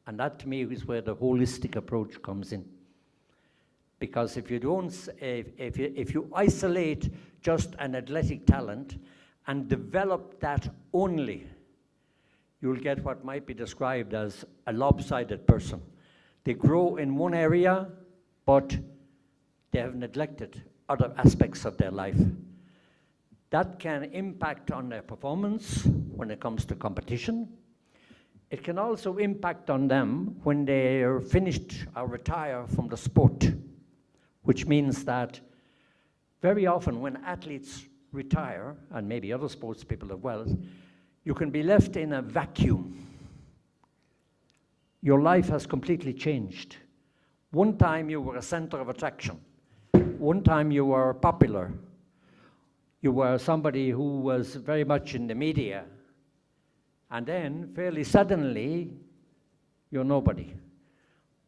And that, to me, is where the holistic approach comes in. Because if you don't, if you isolate just an athletic talent and develop that only, you'll get what might be described as a lopsided person. They grow in one area, but they have neglected other aspects of their life. That can impact on their performance when it comes to competition. it can also impact on them when they are finished or retire from the sport, which means that very often when athletes retire, and maybe other sports people as well, you can be left in a vacuum. Your life has completely changed. One time you were a center of attraction. One time you were popular. You were somebody who was very much in the media. And then, fairly suddenly, you're nobody.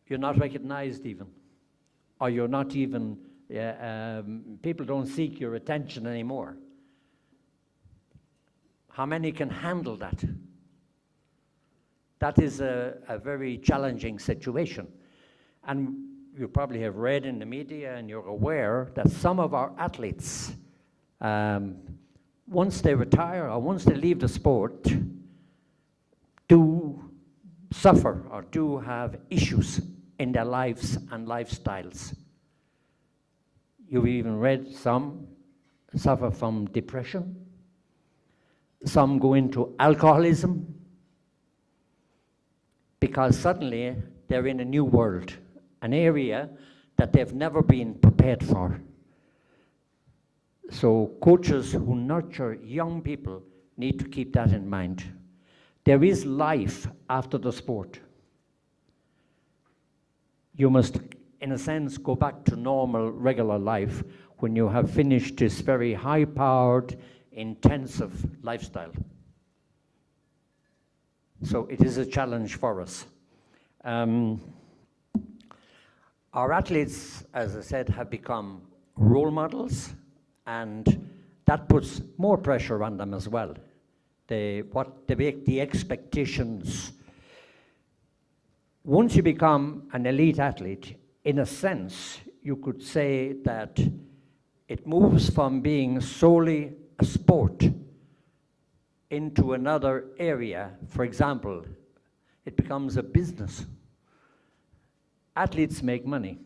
You're not recognized even. Or you're not even, people don't seek your attention anymore. How many can handle that? That is a very challenging situation. And you probably have read in the media and you're aware that some of our athletes, once they retire or once they leave the sport, do suffer or do have issues in their lives and lifestyles. You've even read some suffer from depression, some go into alcoholism, because suddenly they're in a new world, an area that they've never been prepared for. So coaches who nurture young people need to keep that in mind. There is life after the sport. You must, in a sense, go back to normal, regular life when you have finished this very high-powered, intensive lifestyle. So it is a challenge for us. Our athletes, as I said, have become role models, and that puts more pressure on them as well. The expectations. Once you become an elite athlete, in a sense, you could say that it moves from being solely a sport into another area. For example, it becomes a business. Athletes make money.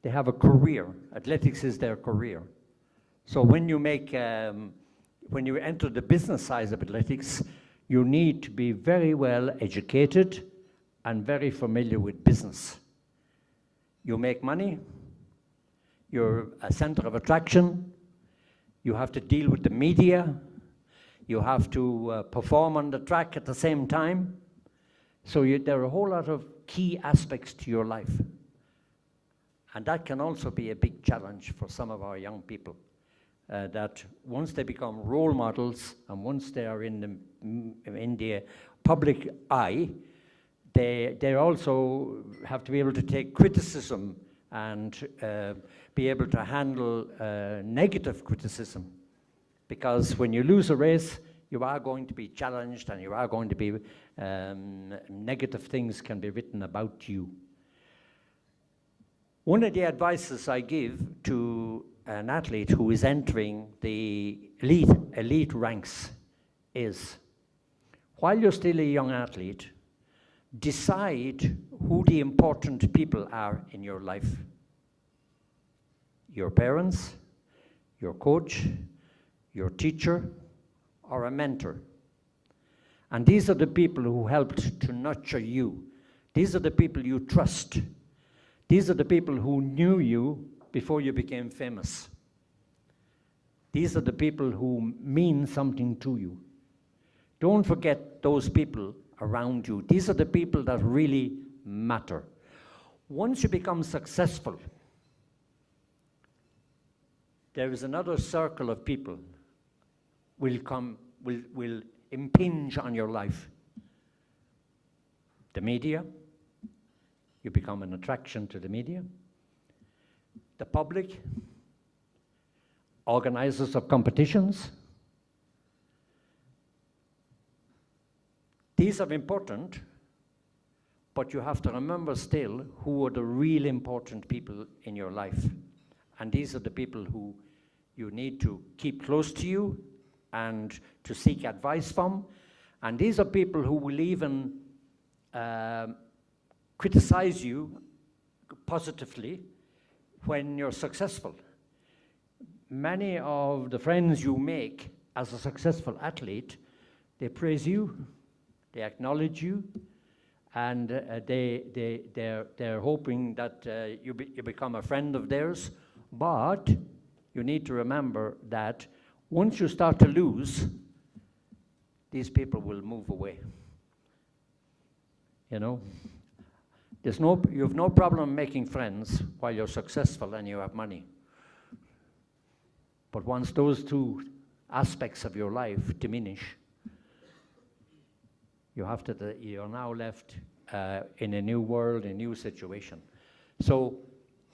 They have a career. Athletics is their career. So when you when you enter the business side of athletics, you need to be very well educated and very familiar with business. You make money, you're a center of attraction, you have to deal with the media, you have to perform on the track at the same time. So there are a whole lot of key aspects to your life. And that can also be a big challenge for some of our young people. That once they become role models and once they are in the public eye, they also have to be able to take criticism and be able to handle negative criticism. Because when you lose a race, you are going to be challenged and you are going to be, negative things can be written about you. One of the advices I give to an athlete who is entering the elite ranks is, while you're still a young athlete, decide who the important people are in your life. Your parents, your coach, your teacher, or a mentor. And these are the people who helped to nurture you. These are the people you trust. These are the people who knew you before you became famous. These are the people who mean something to you. Don't forget those people around you. These are the people that really matter. Once you become successful, there is another circle of people will impinge on your life. The media, you become an attraction to the media. The public, organizers of competitions. These are important, but you have to remember still who are the real important people in your life. And these are the people who you need to keep close to you and to seek advice from. And these are people who will even criticize you positively when you're successful. Many of the friends you make as a successful athlete, they praise you, They acknowledge you, and they're hoping that you become a friend of theirs. But you need to remember that once you start to lose, these people will move away. You know, you have no problem making friends while you're successful and you have money. But once those two aspects of your life diminish, you're now left in a new world, a new situation. So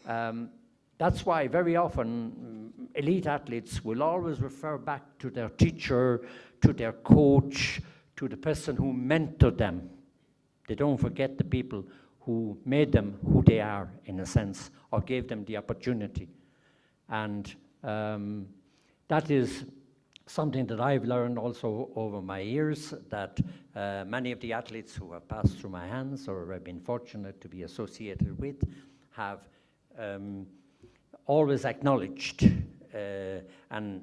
that's why very often elite athletes will always refer back to their teacher, to their coach, to the person who mentored them. They don't forget the people who made them who they are, in a sense, or gave them the opportunity. And that is something that I've learned also over my years, that many of the athletes who have passed through my hands or I've been fortunate to be associated with have always acknowledged, and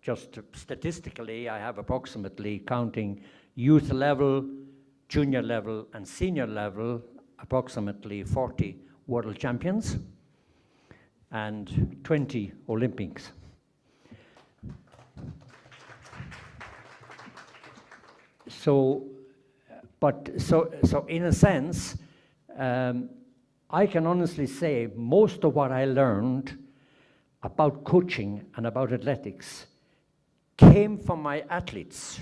just statistically, I have approximately, counting youth level, junior level, and senior level, approximately 40 world champions and 20 Olympics. So in a sense, I can honestly say most of what I learned about coaching and about athletics came from my athletes.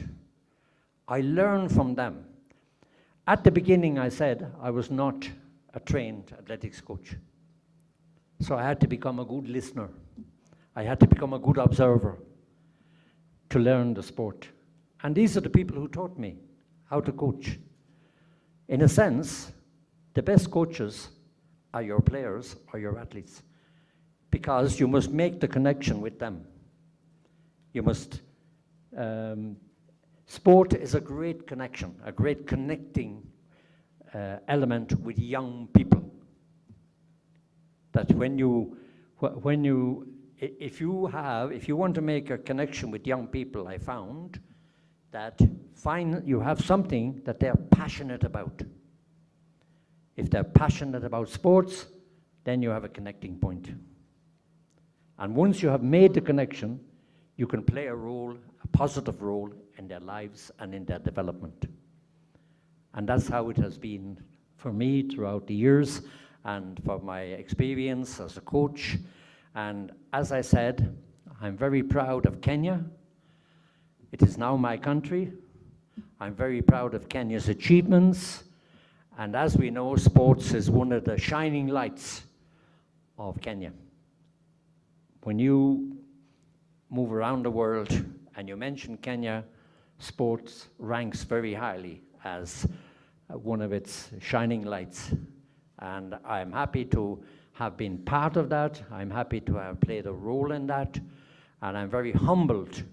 I learned from them. At the beginning, I said I was not a trained athletics coach. So I had to become a good listener. I had to become a good observer to learn the sport. And these are the people who taught me how to coach. In a sense, the best coaches are your players or your athletes, because you must make the connection with them. You must, sport is a great connection, a great connecting element with young people. That if you want to make a connection with young people, I found that you have something that they're passionate about. If they're passionate about sports, then you have a connecting point. And once you have made the connection, you can play a role, a positive role in their lives and in their development. And that's how it has been for me throughout the years and for my experience as a coach. And as I said, I'm very proud of Kenya. It is now my country. I'm very proud of Kenya's achievements. And as we know, sports is one of the shining lights of Kenya. When you move around the world and you mention Kenya, sports ranks very highly as one of its shining lights. And I'm happy to have been part of that. I'm happy to have played a role in that. And I'm very humbled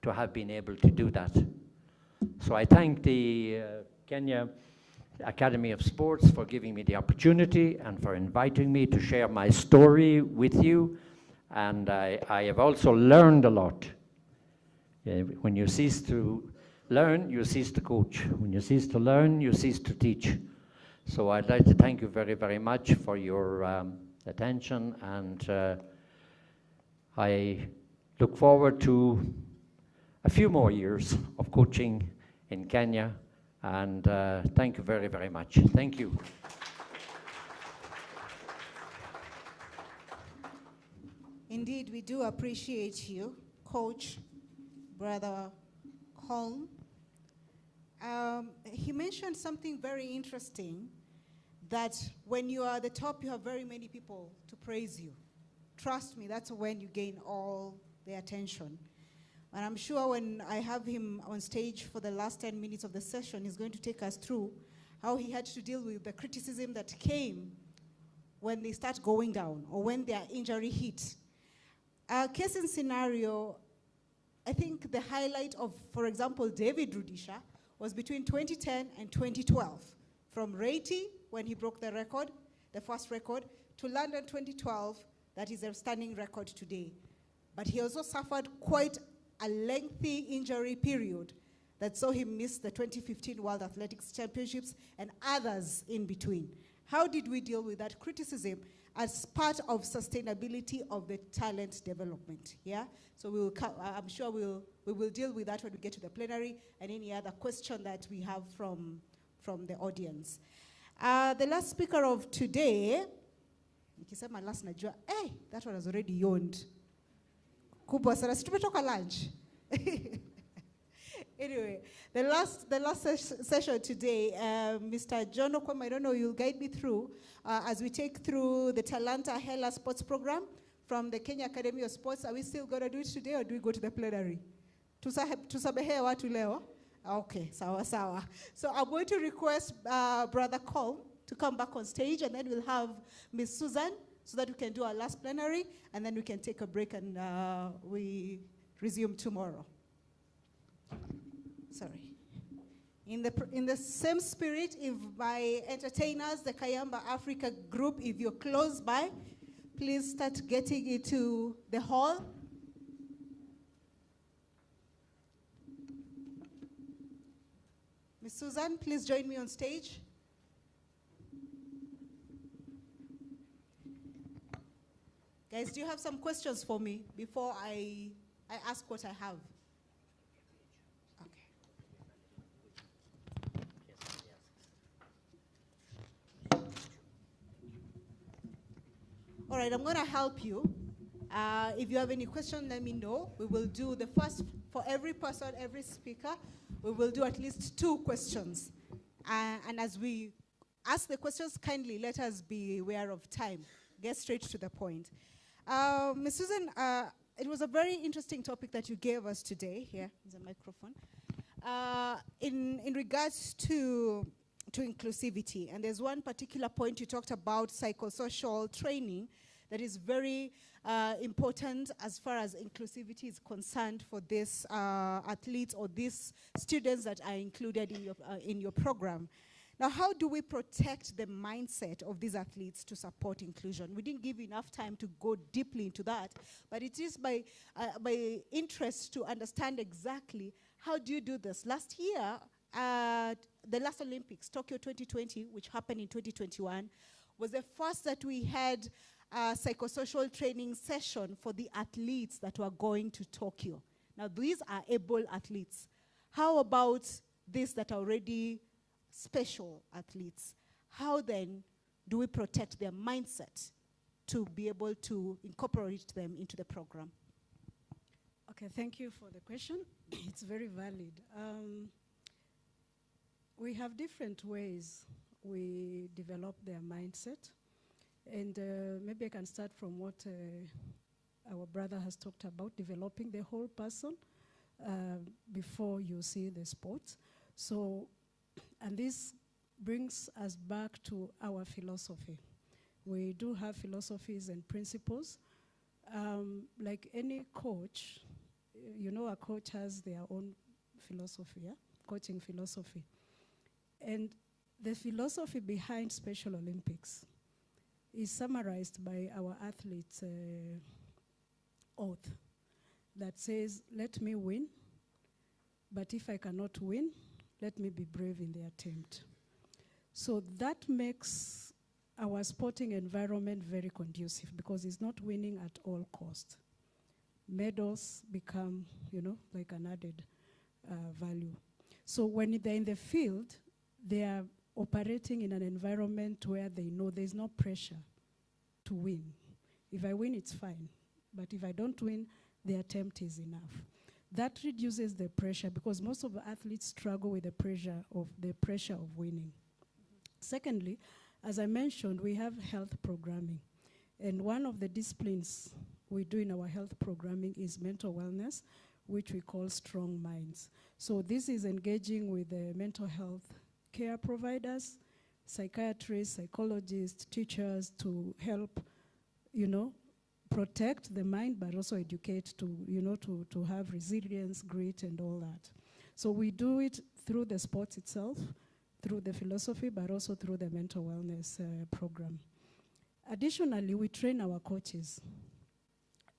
to have been able to do that. So I thank the Kenya Academy of Sports for giving me the opportunity and for inviting me to share my story with you. And I have also learned a lot. When you cease to learn, you cease to coach. When you cease to learn, you cease to teach. So I'd like to thank you very, very much for your attention, and I look forward to a few more years of coaching in Kenya, and thank you very, very much. Thank you. Indeed, we do appreciate you, Coach, Brother Holm. He mentioned something very interesting, that when you are at the top, you have very many people to praise you. Trust me, that's when you gain all the attention. And I'm sure when I have him on stage for the last 10 minutes of the session, he's going to take us through how he had to deal with the criticism that came when they start going down or when their injury hit. Case and scenario, I think the highlight of, for example, David Rudisha was between 2010 and 2012. From Rati, when he broke the record, the first record, to London 2012, that is a standing record today. But he also suffered quite a lengthy injury period that saw him miss the 2015 World Athletics Championships and others in between. How did we deal with that criticism as part of sustainability of the talent development? Yeah, so I'm sure we will deal with that when we get to the plenary and any other question that we have from the audience. The last speaker of today, nikisema last najua, that one has already yawned. Kubwa sana, si tumetoka lunch. Anyway, the last session today, Mr. John Okwam, I don't know, you'll guide me through as we take through the Talanta Hela Sports Program from the Kenya Academy of Sports. Are we still going to do it today or do we go to the plenary? Tusabehe watu leo? Okay, sawa sawa. So I'm going to request Brother Colm to come back on stage, and then we'll have Ms. Susan so that we can do our last plenary, and then we can take a break and we resume tomorrow. Sorry. In the same spirit, if my entertainers, the Kayamba Africa group, if you're close by, please start getting into the hall. Ms. Susan, please join me on stage. Guys, do you have some questions for me before I ask what I have? All right, I'm going to help you. If you have any question, let me know. We will do the first, for every person, every speaker, we will do at least 2 questions. And as we ask the questions, kindly let us be aware of time. Get straight to the point. Ms. Susan, it was a very interesting topic that you gave us today. Here is a microphone. In regards to inclusivity, and there's one particular point you talked about, psychosocial training, that is very important as far as inclusivity is concerned for these athletes or these students that are included in your program. Now, how do we protect the mindset of these athletes to support inclusion? We didn't give enough time to go deeply into that, but it is my interest to understand exactly how do you do this. Last year, the last Olympics, Tokyo 2020, which happened in 2021, was the first that we had a psychosocial training session for the athletes that were going to Tokyo. Now, these are able athletes. How about these that are already special athletes? How then do we protect their mindset to be able to incorporate them into the program? Okay, thank you for the question. It's very valid. We have different ways we develop their mindset. And maybe I can start from what our brother has talked about, developing the whole person before you see the sports. So, and this brings us back to our philosophy. We do have philosophies and principles. Like any coach, you know, a coach has their own philosophy, yeah? Coaching philosophy. And the philosophy behind Special Olympics is summarized by our athletes' oath that says, let me win, but if I cannot win, let me be brave in the attempt. So that makes our sporting environment very conducive because it's not winning at all cost. Medals become, you know, like an added value. So when they're in the field, they are operating in an environment where they know there's no pressure to win. If I win, it's fine. But if I don't win, the attempt is enough. That reduces the pressure because most of the athletes struggle with the pressure of winning. Secondly, as I mentioned, we have health programming. And one of the disciplines we do in our health programming is mental wellness, which we call Strong Minds. So this is engaging with the mental health care providers, psychiatrists, psychologists, teachers to help, you know, protect the mind, but also educate to, you know, to have resilience, grit, and all that. So we do it through the sports itself, through the philosophy, but also through the mental wellness program. Additionally, we train our coaches.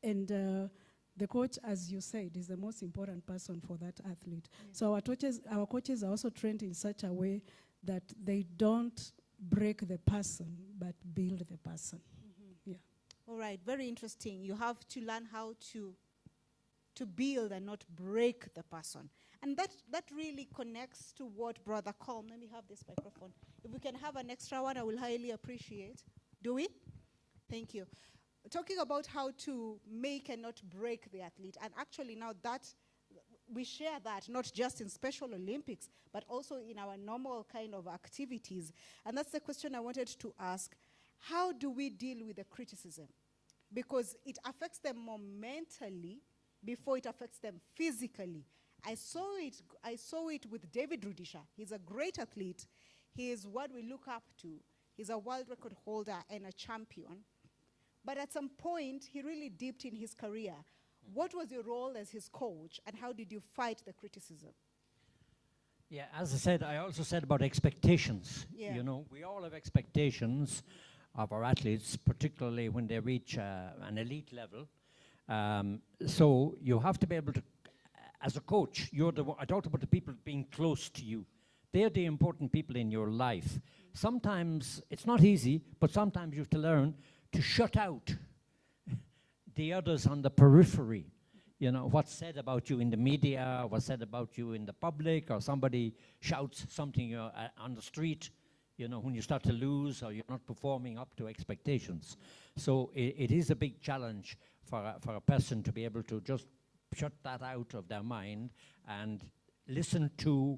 And The coach, as you said, is the most important person for that athlete. So our coaches are also trained in such a way that they don't break the person, but build the person. Yeah. All right, very interesting. You have to learn how to build and not break the person. And that really connects to what Brother Colm, let me have this microphone. If we can have an extra one, I will highly appreciate. Do we? Thank you. Talking about how to make and not break the athlete. And actually now that, we share that not just in Special Olympics, but also in our normal kind of activities. And that's the question I wanted to ask. How do we deal with the criticism? Because it affects them more mentally before it affects them physically. I saw it with David Rudisha. He's a great athlete. He is what we look up to. He's a world record holder and a champion. But at some point, he really dipped in his career. What was your role as his coach, and how did you fight the criticism? Yeah, as I said, I also said about expectations. Yeah. You know, we all have expectations of our athletes, particularly when they reach an elite level. So you have to be able to, as a coach, I talked about the people being close to you. They're the important people in your life. Sometimes it's not easy, but sometimes you have to learn to shut out the others on the periphery. You know, what's said about you in the media, what's said about you in the public, or somebody shouts something on the street, you know, when you start to lose or you're not performing up to expectations. So it is a big challenge for a person to be able to just shut that out of their mind and listen to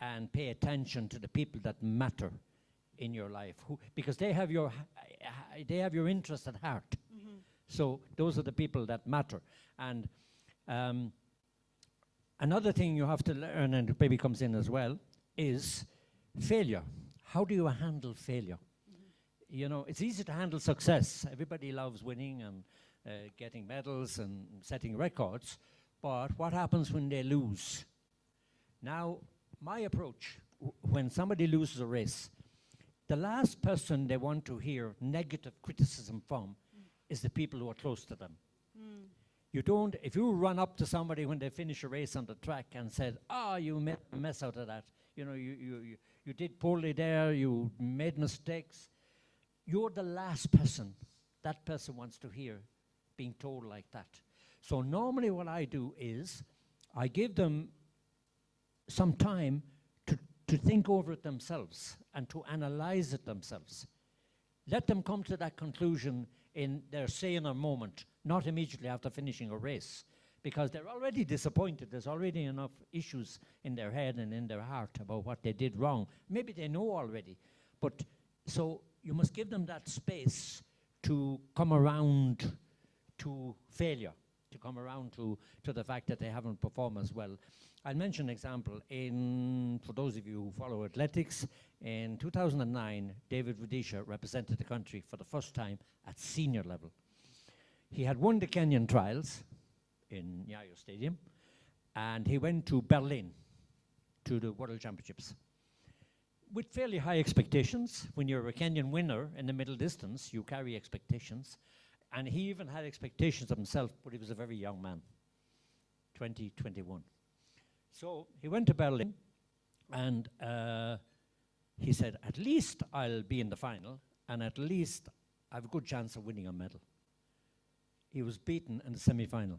and pay attention to the people that matter in your life, because they have your interest at heart. So those are the people that matter. And another thing you have to learn, and it maybe comes in as well, is failure. How do you handle failure? You know, it's easy to handle success. Everybody loves winning and getting medals and setting records. But what happens when they lose? Now, my approach, when somebody loses a race, the last person they want to hear negative criticism from is the people who are close to them. You don't, if you run up to somebody when they finish a race on the track and said, you made a mess out of that, you know, you did poorly there, you made mistakes, you're the last person that person wants to hear being told like that. So normally what I do is I give them some time to think over it themselves and to analyze it themselves. Let them come to that conclusion in their saner moment, not immediately after finishing a race, because they're already disappointed. There's already enough issues in their head and in their heart about what they did wrong. Maybe they know already, but so you must give them that space to come around to failure, to come around to the fact that they haven't performed as well. I'll mention an example. For those of you who follow athletics, in 2009, David Rudisha represented the country for the first time at senior level. He had won the Kenyan trials in Nyayo Stadium, and he went to Berlin to the World Championships with fairly high expectations. When you're a Kenyan winner in the middle distance, you carry expectations. And he even had expectations of himself, but he was a very young man, 20, 21. So he went to Berlin, and he said, at least I'll be in the final, and at least I have a good chance of winning a medal. He was beaten in the semi-final.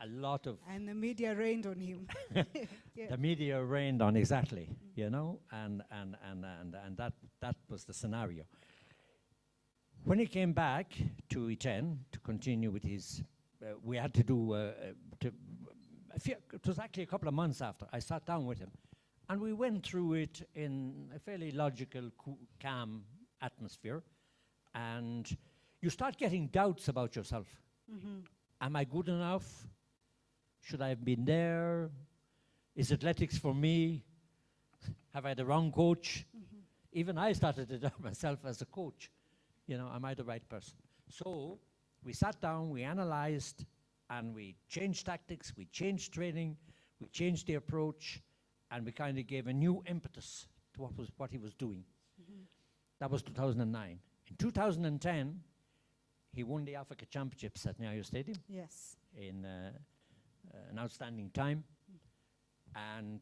And the media rained on him. Yeah. The media rained on, exactly, you know, and that was the scenario. When he came back to Iten to continue with his, we had to do, it was actually a couple of months after, I sat down with him, and we went through it in a fairly logical, calm atmosphere, and you start getting doubts about yourself. Am I good enough? Should I have been there? Is athletics for me? Have I the wrong coach? Even I started to doubt myself as a coach. You know, am I the right person? So we sat down, we analyzed, and we changed tactics, we changed training, we changed the approach, and we kind of gave a new impetus to what he was doing. That was 2009. In 2010, He won the Africa Championships at Nyayo Stadium Yes. in an outstanding time. And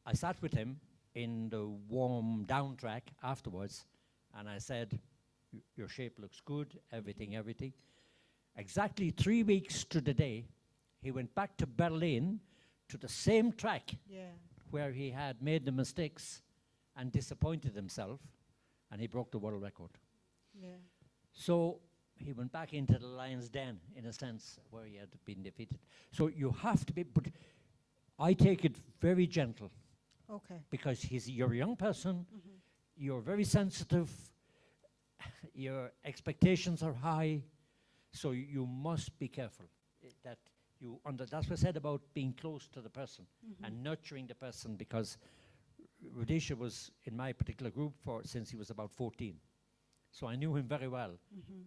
I sat with him in the warm down track afterwards, and I said, your shape looks good, everything. Exactly 3 weeks to the day, he went back to Berlin to the same track Yeah. where he had made the mistakes and disappointed himself, and he broke the world record. Yeah. So he went back into the lion's den, in a sense, where he had been defeated. So you have to be, but I take it very gentle, Okay. because you're a young person, you're very sensitive, your expectations are high, so you must be careful. That's what I said about being close to the person and nurturing the person, because Rudisha was in my particular group since he was about 14. So I knew him very well,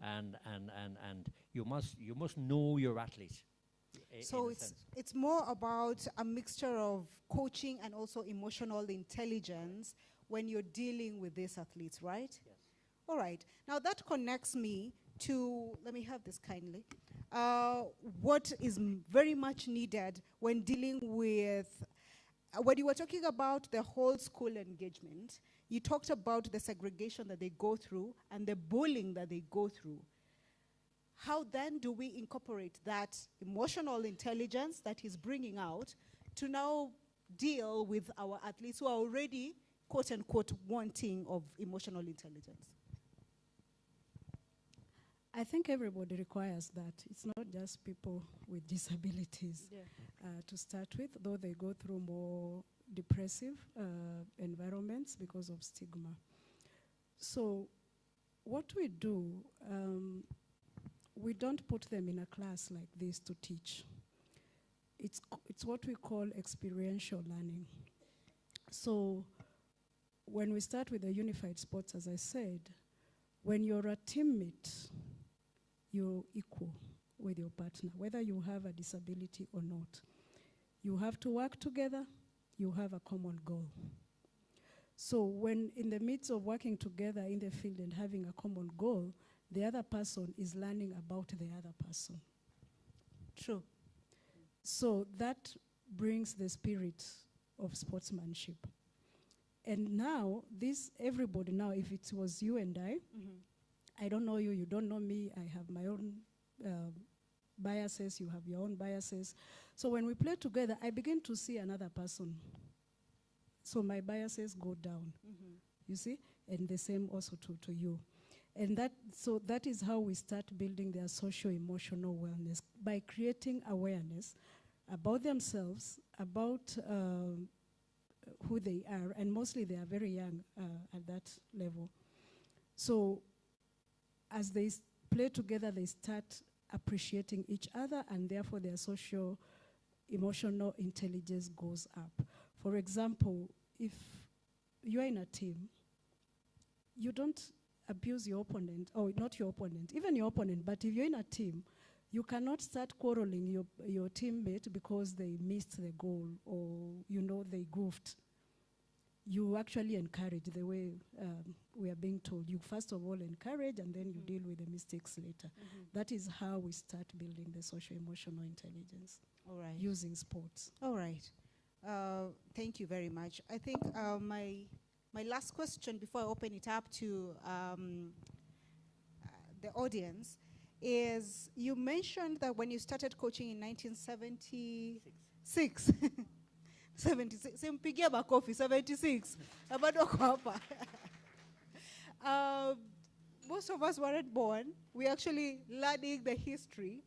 and you must know your athlete. So it's more about a mixture of coaching and also emotional intelligence when you're dealing with these athletes, right? Yes. All right. Now that connects me to, let me have this kindly, what is very much needed when dealing with, when you were talking about the whole school engagement, you talked about the segregation that they go through and the bullying that they go through. How then do we incorporate that emotional intelligence that he's bringing out to now deal with our athletes who are already, quote unquote, wanting of emotional intelligence? I think everybody requires that. It's not just people with disabilities to start with, though they go through more depressive environments because of stigma. So what we do, we don't put them in a class like this to teach. It's what we call experiential learning. So when we start with the unified sports, as I said, when you're a teammate, you're equal with your partner, whether you have a disability or not. You have to work together, you have a common goal. So when in the midst of working together in the field and having a common goal, the other person is learning about the other person. True. So that brings the spirit of sportsmanship. And now, everybody now, if it was you and I don't know you, you don't know me, I have my own biases, you have your own biases. So when we play together, I begin to see another person. So my biases go down, you see? And the same also to you. And that is how we start building their socio-emotional wellness, by creating awareness about themselves, about who they are, and mostly they are very young at that level. So as they play together, they start appreciating each other, and therefore their socio-emotional intelligence goes up. For example, if you're in a team, you don't abuse your opponent, or not your opponent, even your opponent, but if you're in a team, you cannot start quarreling your teammate because they missed the goal or, they goofed. You actually encourage the way we are being told. You first of all encourage, and then you deal with the mistakes later. That is how we start building the social-emotional intelligence. All right. Using sports. All right. Thank you very much. I think my last question before I open it up to the audience is, you mentioned that when you started coaching in 1976, 76, simpigia makofi, 76. Most of us weren't born. We're actually learning the history,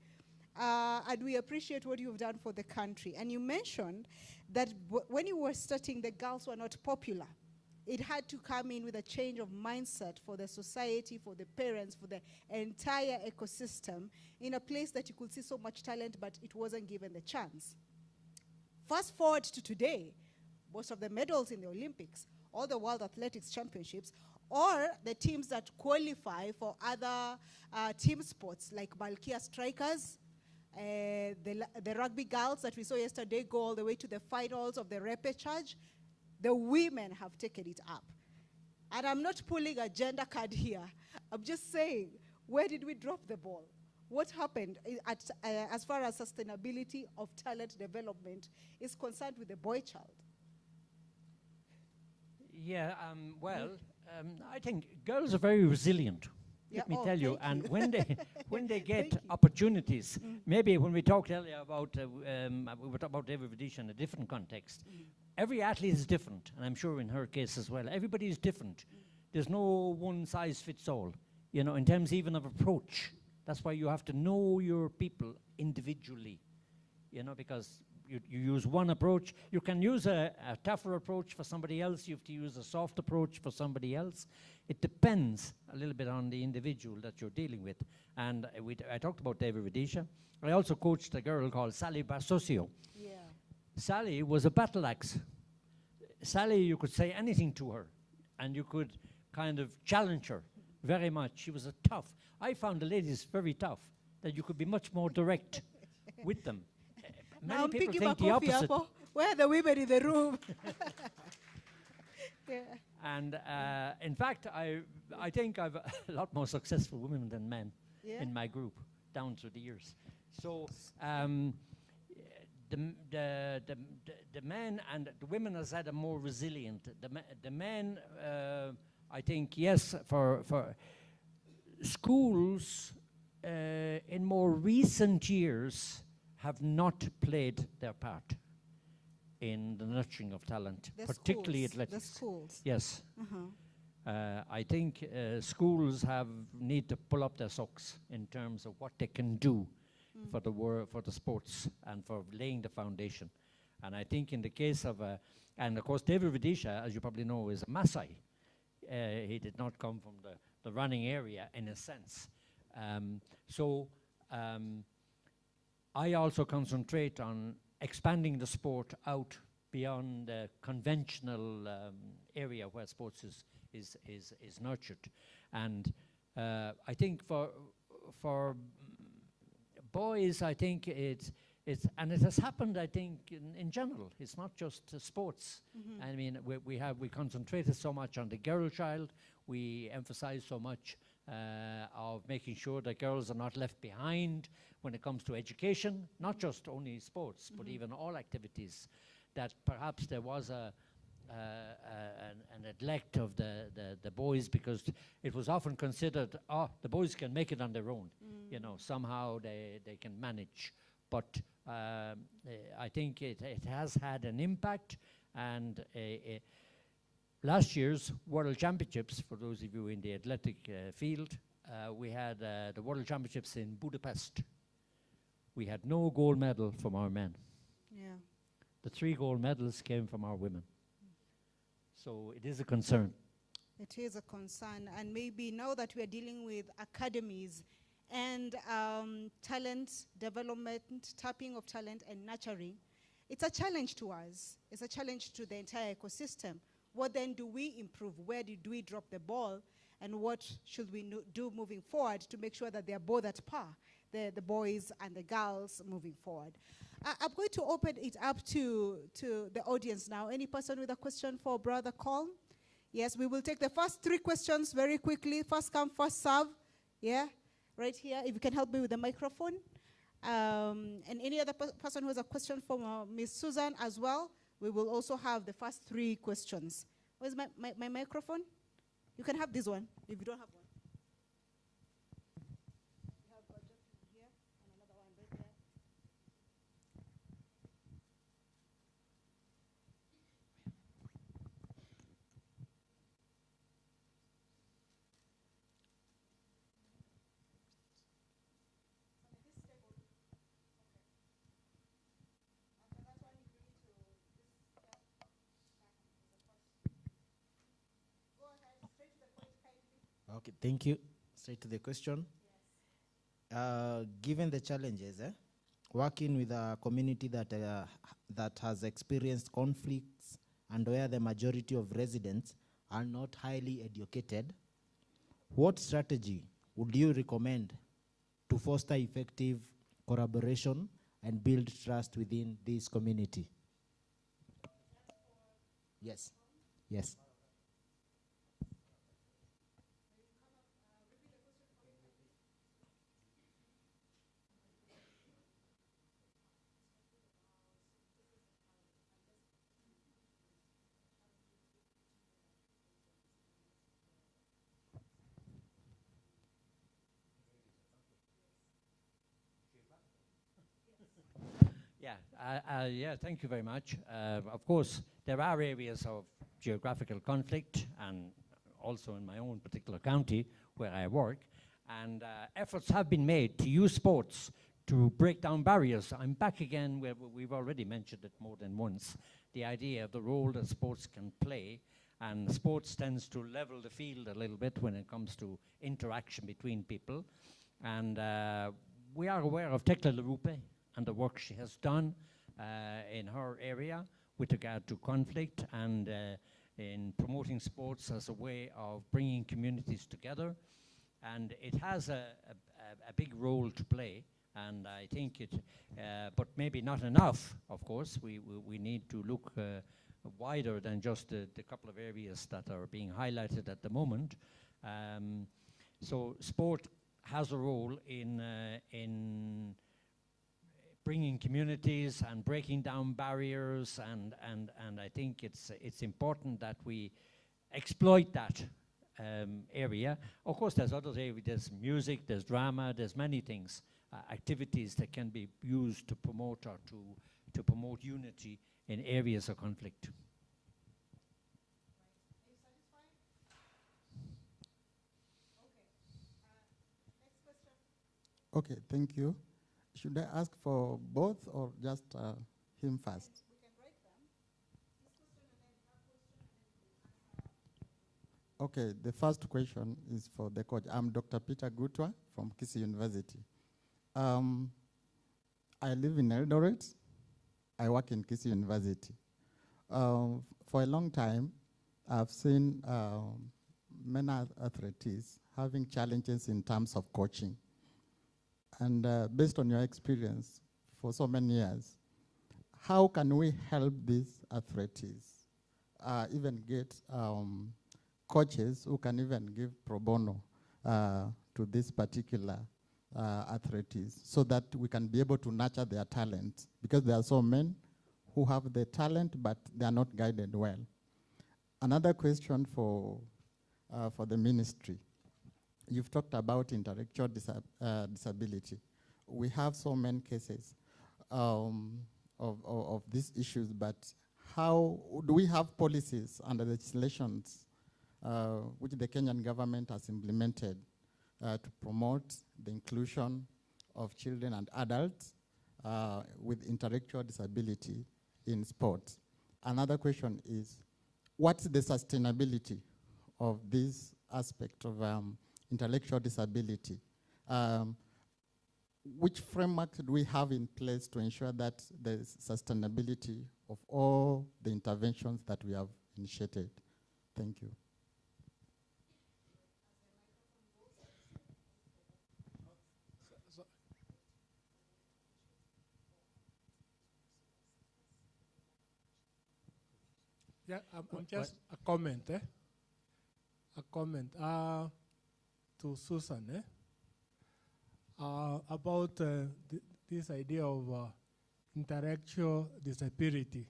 and we appreciate what you've done for the country. And you mentioned that when you were starting, the girls were not popular. It had to come in with a change of mindset for the society, for the parents, for the entire ecosystem, in a place that you could see so much talent, but it wasn't given the chance. Fast forward to today, most of the medals in the Olympics, all the World Athletics Championships, or the teams that qualify for other team sports like Balkia Strikers, the rugby girls that we saw yesterday go all the way to the finals of the repechage, the women have taken it up. And I'm not pulling a gender card here. I'm just saying, Where did we drop the ball? What happened as far as sustainability of talent development is concerned with the boy child? Yeah, I think girls are very resilient. Yeah, Let me tell you, thank and when they Thank get you. opportunities, maybe when we talked earlier about we were talking about David Vidisha in a different context. Every athlete is different, and I'm sure in her case as well. Everybody is different. There's no one size fits all, you know, in terms even of approach. That's why you have to know your people individually, you know, because you use one approach. You can use a tougher approach for somebody else. You have to use a soft approach for somebody else. It depends a little bit on the individual that you're dealing with. And I talked about David Vidisha. I also coached a girl called Sally Barsosio. Yeah. Sally was a battle axe. Sally, you could say anything to her, and you could kind of challenge her very much. She was a tough. I found the ladies very tough, that you could be much more direct with them. Now Many I'm people picking think my the coffee opposite. up. Where are the women in the room? Yeah. And in fact, I think I've a lot more successful women than men in my group down through the years. So the men and the women, as I said, are more resilient. The men, I think, yes, for schools in more recent years have not played their part in the nurturing of talent, particularly athletics. The schools. Yes. I think schools need to pull up their socks in terms of what they can do for the sports and for laying the foundation. And I think in the case of, and of course David Vidisha, as you probably know, is a Maasai. He did not come from the running area in a sense. I also concentrate on expanding the sport out beyond the conventional area where sports is nurtured. And I think for boys, I think and it has happened, I think, in general. It's not just sports. I mean, we concentrated so much on the girl child. We emphasize so much of making sure that girls are not left behind when it comes to education, not just only sports, but even all activities, that perhaps there was a neglect of the boys, because it was often considered, the boys can make it on their own, you know, somehow they can manage. But I think it has had an impact, and last year's World Championships, for those of you in the athletic field, we had the World Championships in Budapest. We had no gold medal from our men. Yeah. The 3 gold medals came from our women. So it is a concern. It is a concern, and maybe now that we are dealing with academies and talent development, tapping of talent and nurturing, it's a challenge to us. It's a challenge to the entire ecosystem. What then do we improve? Where did we drop the ball? And what should we do moving forward to make sure that they are both at par, the boys and the girls moving forward? I'm going to open it up to the audience now. Any person with a question for Brother Colm? Yes, we will take the first 3 questions very quickly. First come, first serve. Yeah, right here. If you can help me with the microphone. And any other person who has a question for Ms. Susan as well, we will also have the first 3 questions. Where's my microphone? You can have this one if you don't have one. You have one just here and another one right there. Okay, thank you. Straight to the question. Given the challenges, working with a community that has experienced conflicts and where the majority of residents are not highly educated, what strategy would you recommend to foster effective collaboration and build trust within this community? Yes. Yes. Yeah, thank you very much. Of course, there are areas of geographical conflict, and also in my own particular county where I work, and efforts have been made to use sports to break down barriers. I'm back again where we've already mentioned it more than once, the idea of the role that sports can play, and sports tends to level the field a little bit when it comes to interaction between people. And we are aware of Tekla Lerupe and the work she has done in her area with regard to conflict and in promoting sports as a way of bringing communities together. And it has a big role to play, and I think it, but maybe not enough, of course. We need to look wider than just the couple of areas that are being highlighted at the moment. So sport has a role in bringing communities and breaking down barriers, and I think it's important that we exploit that area. Of course, there's other areas, there's music, there's drama, there's many things, activities that can be used to promote or to promote unity in areas of conflict. Okay, thank you. Should I ask for both or just him first? We can break them. Okay, the first question is for the coach. I'm Dr. Peter Gutwa from KIS University. I live in Eldoret. I work in KIS University. For a long time, I've seen many athletes having challenges in terms of coaching. And based on your experience for so many years, how can we help these athletes even get coaches who can even give pro bono to this particular athletes so that we can be able to nurture their talent? Because there are so many who have the talent, but they are not guided well. Another question for the ministry. You've talked about intellectual disability. We have so many cases of these issues, but how do we have policies and legislations which the Kenyan government has implemented to promote the inclusion of children and adults with intellectual disability in sports? Another question is, what's the sustainability of this aspect of intellectual disability? Which framework do we have in place to ensure that there's sustainability of all the interventions that we have initiated? Thank you. Yeah, I'm just a comment, A comment to Susan, about this idea of intellectual disability.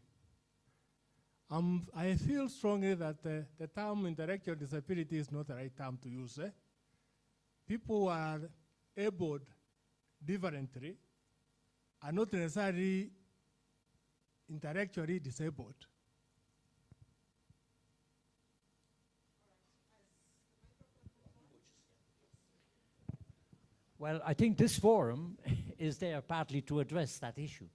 I feel strongly that the term intellectual disability is not the right term to use. People who are able differently are not necessarily intellectually disabled. Well, I think this forum is there partly to address that issue,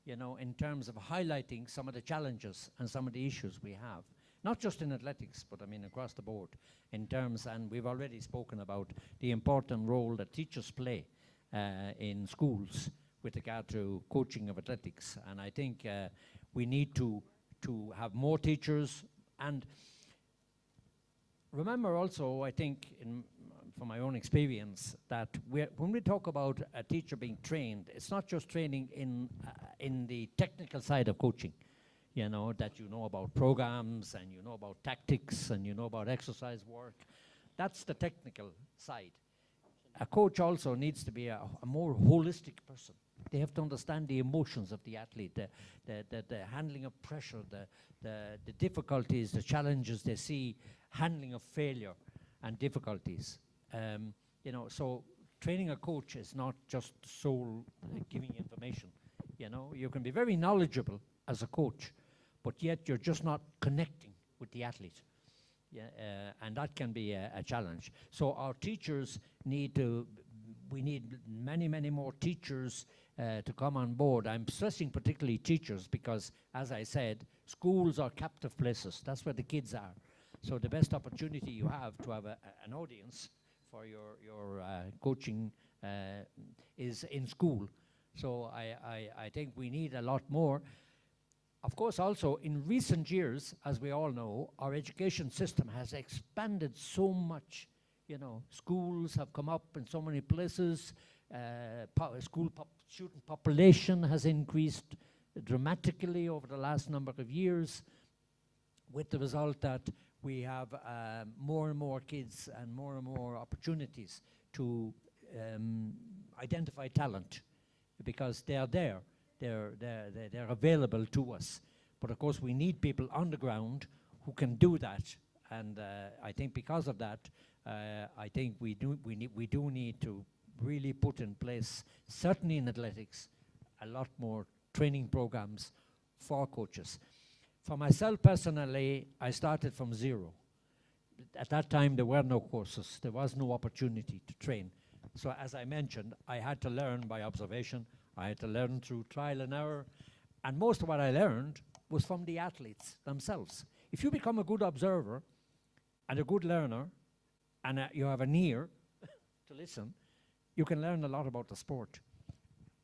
you know, in terms of highlighting some of the challenges and some of the issues we have, not just in athletics, but I mean across the board in terms, and we've already spoken about the important role that teachers play in schools with regard to coaching of athletics. And I think we need to have more teachers. And remember also, I think, from my own experience, that when we talk about a teacher being trained, it's not just training in the technical side of coaching, you know, that you know about programs and you know about tactics and you know about exercise work. That's the technical side. A coach also needs to be a more holistic person. They have to understand the emotions of the athlete, the handling of pressure, the difficulties, the challenges they see, handling of failure and difficulties. You know, so training a coach is not just sole giving information. You know, you can be very knowledgeable as a coach, but yet you're just not connecting with the athlete. Yeah, and that can be a challenge. So our teachers we need many, many more teachers to come on board. I'm stressing particularly teachers because, as I said, schools are captive places. That's where the kids are. So the best opportunity you have to have an audience for your coaching is in school. So I think we need a lot more. Of course, also, in recent years, as we all know, our education system has expanded so much. You know, schools have come up in so many places. Student population has increased dramatically over the last number of years, with the result that we have more and more kids and more opportunities to identify talent, because they are there. They're available to us. But of course, we need people on the ground who can do that. And I think because of that, I think we do need to really put in place, certainly in athletics, a lot more training programs for coaches. For myself personally, I started from zero. At that time, there were no courses. There was no opportunity to train. So as I mentioned, I had to learn by observation. I had to learn through trial and error. And most of what I learned was from the athletes themselves. If you become a good observer and a good learner, and you have an ear to listen, you can learn a lot about the sport.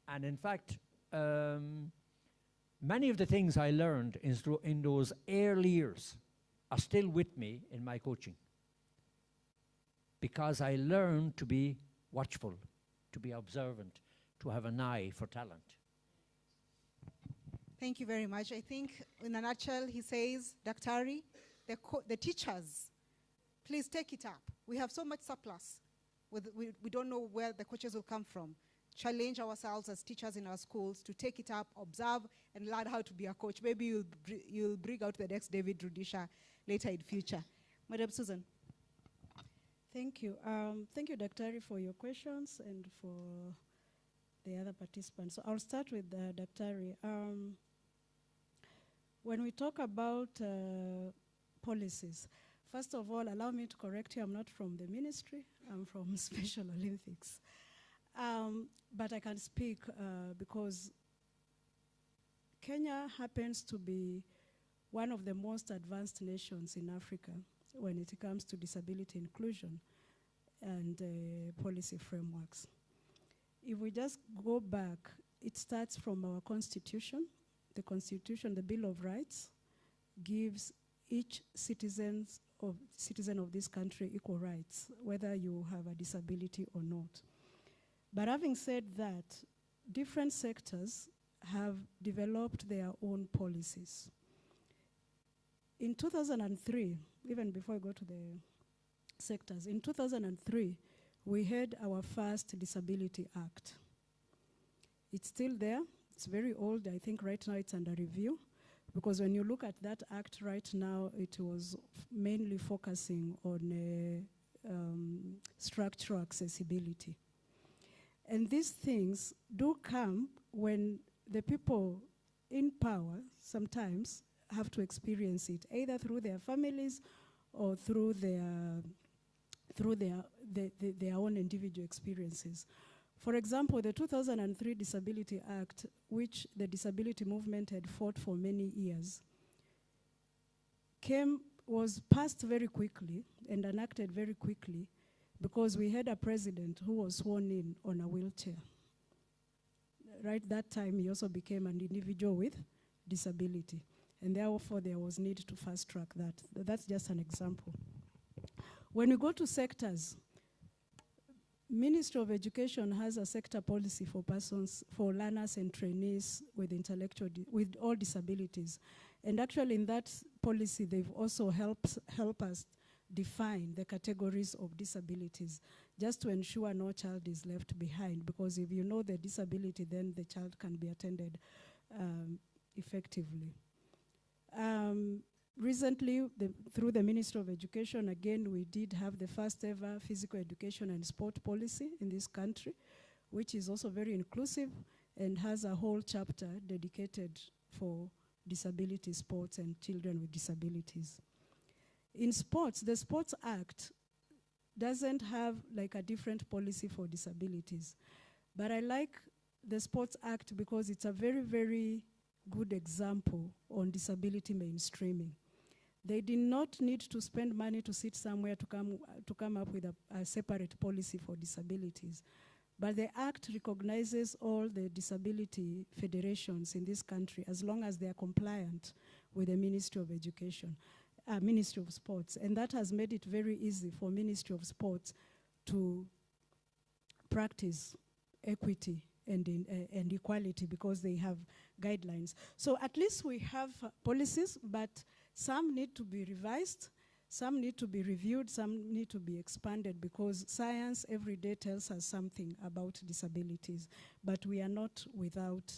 And in fact, many of the things I learned in those early years are still with me in my coaching, because I learned to be watchful, to be observant, to have an eye for talent. Thank you very much. I think in a nutshell, he says, Daktari, the teachers, please take it up. We have so much surplus. We don't know where the coaches will come from. Challenge ourselves as teachers in our schools to take it up, observe, and learn how to be a coach. Maybe you'll bring out the next David Rudisha later in future. Madam Susan. Thank you. Thank you, Daktari, for your questions and for the other participants. So I'll start with Daktari. When we talk about policies, first of all, allow me to correct you. I'm not from the ministry. I'm from Special Olympics. But I can speak because Kenya happens to be one of the most advanced nations in Africa when it comes to disability inclusion and policy frameworks. If we just go back, it starts from our constitution. The constitution, the Bill of Rights, gives each citizen of this country equal rights, whether you have a disability or not. But having said that, different sectors have developed their own policies. In 2003, even before I go to the sectors, in 2003, we had our first Disability Act. It's still there. It's very old. I think right now it's under review, because when you look at that act right now, it was mainly focusing on structural accessibility. And these things do come when the people in power sometimes have to experience it, either through their families or through their own individual experiences. For example, the 2003 Disability Act, which the disability movement had fought for many years, was passed very quickly and enacted very quickly, because we had a president who was sworn in on a wheelchair. Right that time, he also became an individual with disability, and therefore there was need to fast track that. That's just an example. When we go to sectors, Ministry of Education has a sector policy for learners and trainees with with all disabilities. And actually in that policy, they've also helped us define the categories of disabilities, just to ensure no child is left behind, because if you know the disability, then the child can be attended effectively. Recently, through the Ministry of Education, again, we did have the first ever physical education and sport policy in this country, which is also very inclusive and has a whole chapter dedicated for disability sports and children with disabilities. In sports, the Sports Act doesn't have like a different policy for disabilities. But I like the Sports Act because it's a very, very good example on disability mainstreaming. They did not need to spend money to sit somewhere to come up with a separate policy for disabilities. But the Act recognizes all the disability federations in this country as long as they are compliant with the Ministry of Education, Ministry of Sports. And that has made it very easy for Ministry of Sports to practice equity and equality because they have guidelines. So at least we have policies, but some need to be revised, some need to be reviewed, some need to be expanded because science every day tells us something about disabilities, but we are not without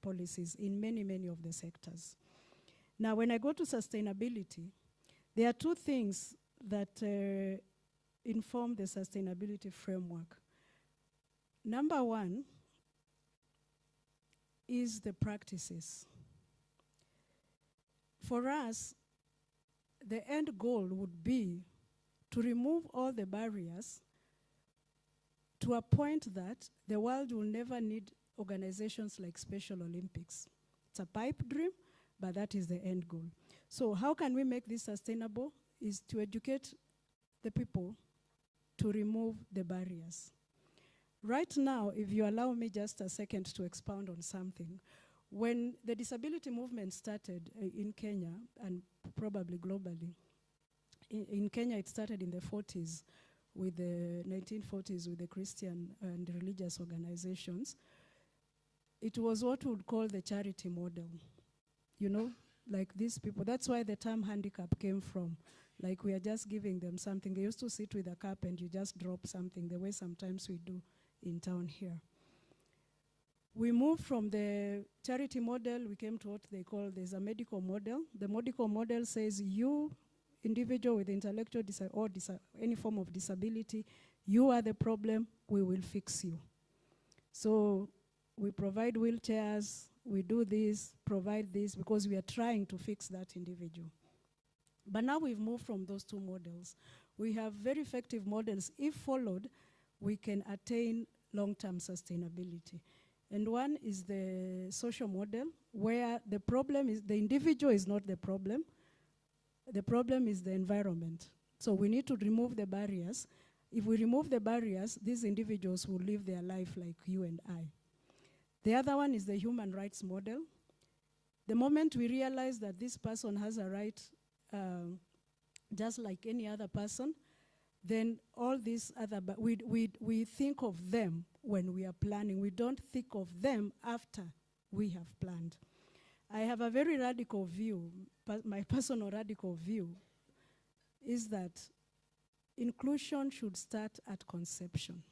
policies in many, many of the sectors. Now, when I go to sustainability, there are two things that inform the sustainability framework. Number one is the practices. For us, the end goal would be to remove all the barriers to a point that the world will never need organizations like Special Olympics. It's a pipe dream, but that is the end goal. So how can we make this sustainable? Is to educate the people to remove the barriers. Right now, if you allow me just a second to expound on something, when the disability movement started in Kenya, and probably globally, in Kenya it started in the 40s, with the 1940s with the Christian and religious organizations. It was what we would call the charity model. You know, like these people, that's why the term handicap came from. Like we are just giving them something. They used to sit with a cup and you just drop something, the way sometimes we do in town here. We moved from the charity model, we came to what they call, there's a medical model. The medical model says you, individual with intellectual or any form of disability, you are the problem, we will fix you. So we provide wheelchairs, we do this, provide this, because we are trying to fix that individual. But now we've moved from those two models. We have very effective models. If followed, we can attain long-term sustainability. And one is the social model, where the problem is, the individual is not the problem is the environment. So we need to remove the barriers. If we remove the barriers, these individuals will live their life like you and I. The other one is the human rights model. The moment we realize that this person has a right just like any other person, then all these other, we think of them when we are planning. We don't think of them after we have planned. I have a very radical view, my personal radical view is that inclusion should start at conception.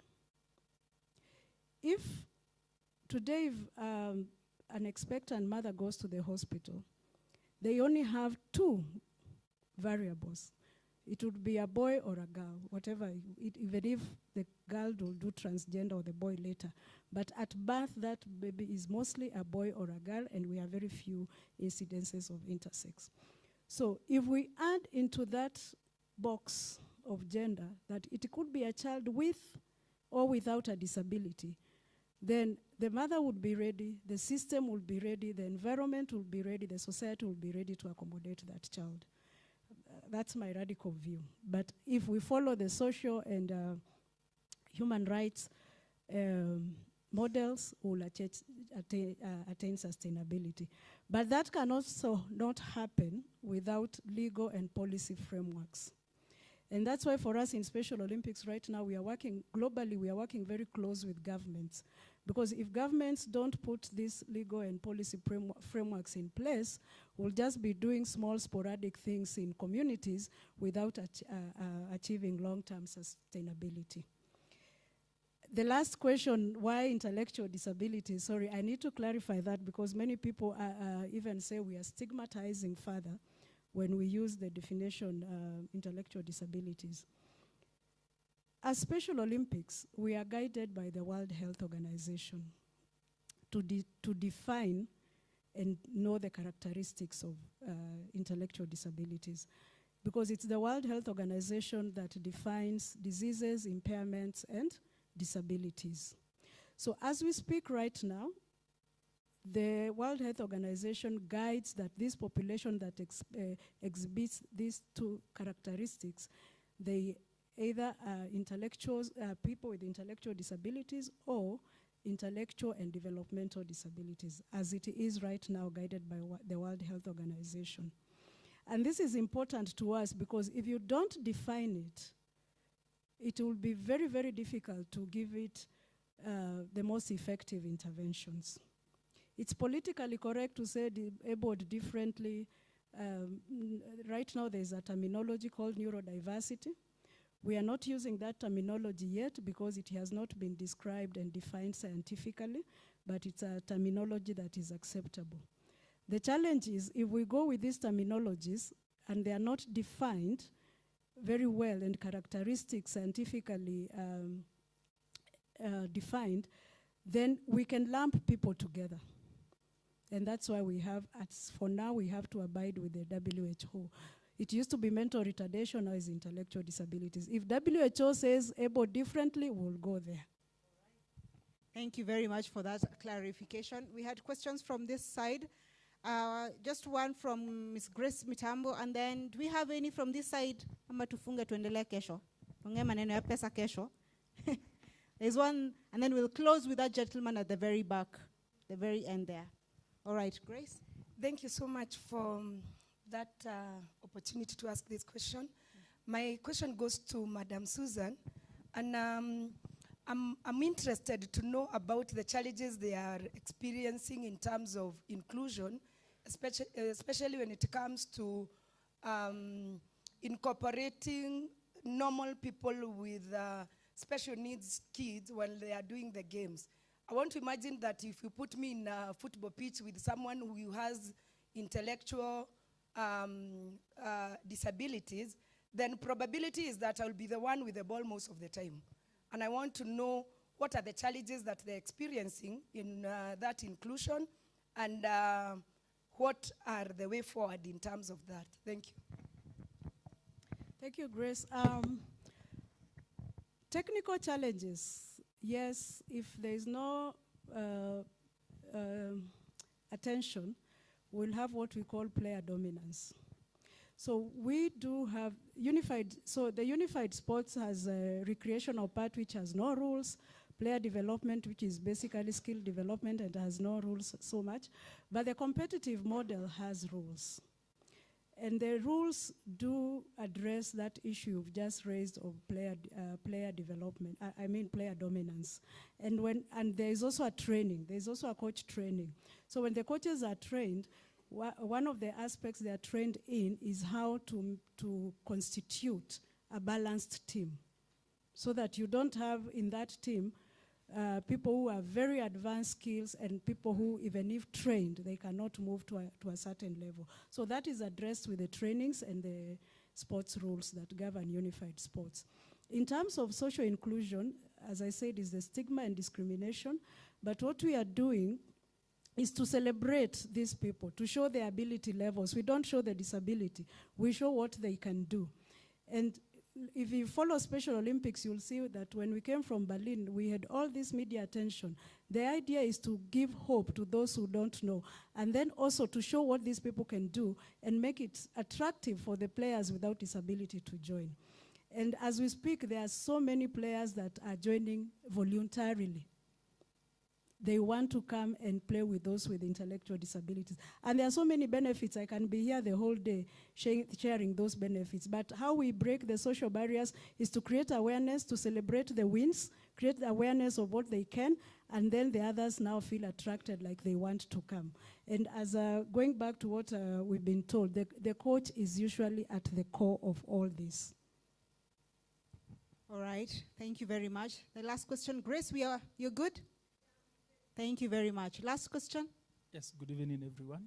If today an expectant mother goes to the hospital, they only have two variables. It would be a boy or a girl, whatever, even if the girl will do transgender or the boy later. But at birth, that baby is mostly a boy or a girl, and we have very few incidences of intersex. So if we add into that box of gender that it could be a child with or without a disability, then the mother would be ready, the system will be ready, the environment will be ready, the society will be ready to accommodate that child. That's my radical view. But if we follow the social and human rights models, we'll attain sustainability. But that can also not happen without legal and policy frameworks. And that's why for us in Special Olympics right now, we are working globally, we are working very close with governments. Because if governments don't put these legal and policy frameworks in place, we'll just be doing small sporadic things in communities without achieving long-term sustainability. The last question, why intellectual disability? Sorry, I need to clarify that because many people even say we are stigmatizing further when we use the definition intellectual disabilities. As Special Olympics, we are guided by the World Health Organization. to define and know the characteristics of intellectual disabilities. Because it's the World Health Organization that defines diseases, impairments, and disabilities. So as we speak right now, the World Health Organization guides that this population that exhibits these two characteristics, they either are intellectuals, people with intellectual disabilities, or intellectual and developmental disabilities, as it is right now guided by the World Health Organization. And this is important to us because if you don't define it, it will be very, very difficult to give it the most effective interventions. It's politically correct to say disabled differently. Right now there's a terminology called neurodiversity. We are not using that terminology yet because it has not been described and defined scientifically, but it's a terminology that is acceptable. The challenge is if we go with these terminologies and they are not defined very well and characteristics scientifically defined, then we can lump people together. And that's why we have, for now, we have to abide with the WHO. It used to be mental retardation, now is intellectual disabilities. If WHO says able differently, we'll go there. Thank you very much for that clarification. We had questions from this side. Just one from Ms. Grace Mitambo, and then do we have any from this side? Ama tufunge tuendelee kesho. Tuongee maneno ya pesa kesho. There's one, and then we'll close with that gentleman at the very back, the very end there. All right, Grace. Thank you so much for that opportunity to ask this question. My question goes to Madam Susan, and I'm interested to know about the challenges they are experiencing in terms of inclusion, especially when it comes to incorporating normal people with special needs kids when they are doing the games. I want to imagine that if you put me in a football pitch with someone who has intellectual disabilities, then probability is that I'll be the one with the ball most of the time. And I want to know what are the challenges that they're experiencing in that inclusion, and what are the way forward in terms of that. Thank you. Thank you, Grace. Technical challenges. Yes, if there is no attention, we'll have what we call player dominance. So we do have the unified sports has a recreational part which has no rules, player development which is basically skill development and has no rules so much, but the competitive model has rules. And the rules do address that issue you've just raised of player development, player dominance. And there is also a training, there's also a coach training. So when the coaches are trained, one of the aspects they are trained in is how to constitute a balanced team, so that you don't have in that team people who have very advanced skills and people who, even if trained, they cannot move to a certain level. So that is addressed with the trainings and the sports rules that govern unified sports. In terms of social inclusion, as I said, is the stigma and discrimination, but what we are doing is to celebrate these people, to show their ability levels. We don't show the disability, we show what they can do. And if you follow Special Olympics, you'll see that when we came from Berlin, we had all this media attention. The idea is to give hope to those who don't know, and then also to show what these people can do and make it attractive for the players without disability to join. And as we speak, there are so many players that are joining voluntarily. They want to come and play with those with intellectual disabilities. And there are so many benefits. I can be here the whole day sharing those benefits. But how we break the social barriers is to create awareness, to celebrate the wins, create the awareness of what they can, and then the others now feel attracted like they want to come. And as going back to what we've been told, the coach is usually at the core of all this. All right, thank you very much. The last question, Grace, you're good? Thank you very much. Last question? Yes, good evening, everyone.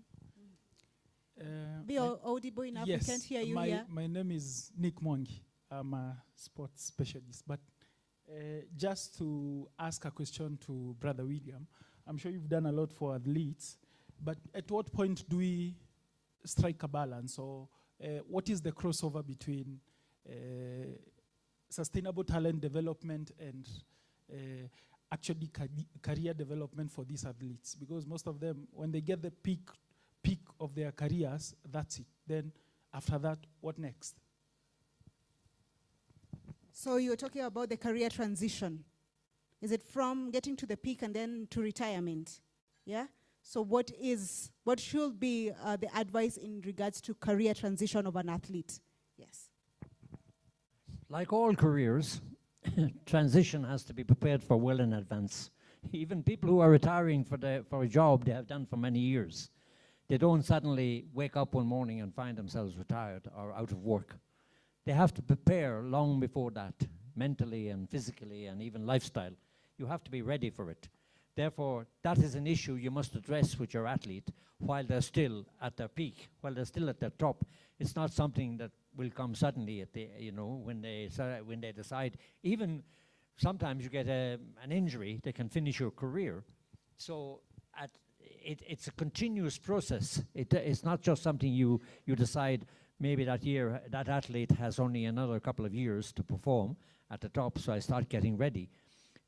Be audible enough, yes, we can't hear you here. My name is Nick Mwangi. I'm a sports specialist. But just to ask a question to Brother William, I'm sure you've done a lot for athletes, but at what point do we strike a balance, or what is the crossover between sustainable talent development and actually career development for these athletes? Because most of them, when they get the peak of their careers, that's it. Then after that, what next? So you're talking about the career transition. Is it from getting to the peak and then to retirement? Yeah? So what should be the advice in regards to career transition of an athlete? Yes. Like all careers, transition has to be prepared for well in advance. Even people who are retiring for a job they have done for many years, they don't suddenly wake up one morning and find themselves retired or out of work. They have to prepare long before that, mentally and physically and even lifestyle. You have to be ready for it. Therefore, that is an issue you must address with your athlete while they're still at their peak, while they're still at their top. It's not something that will come suddenly at the, when they decide. Even sometimes you get an injury that can finish your career. So it's a continuous process. It's not just something you decide maybe that year that athlete has only another couple of years to perform at the top, so I start getting ready.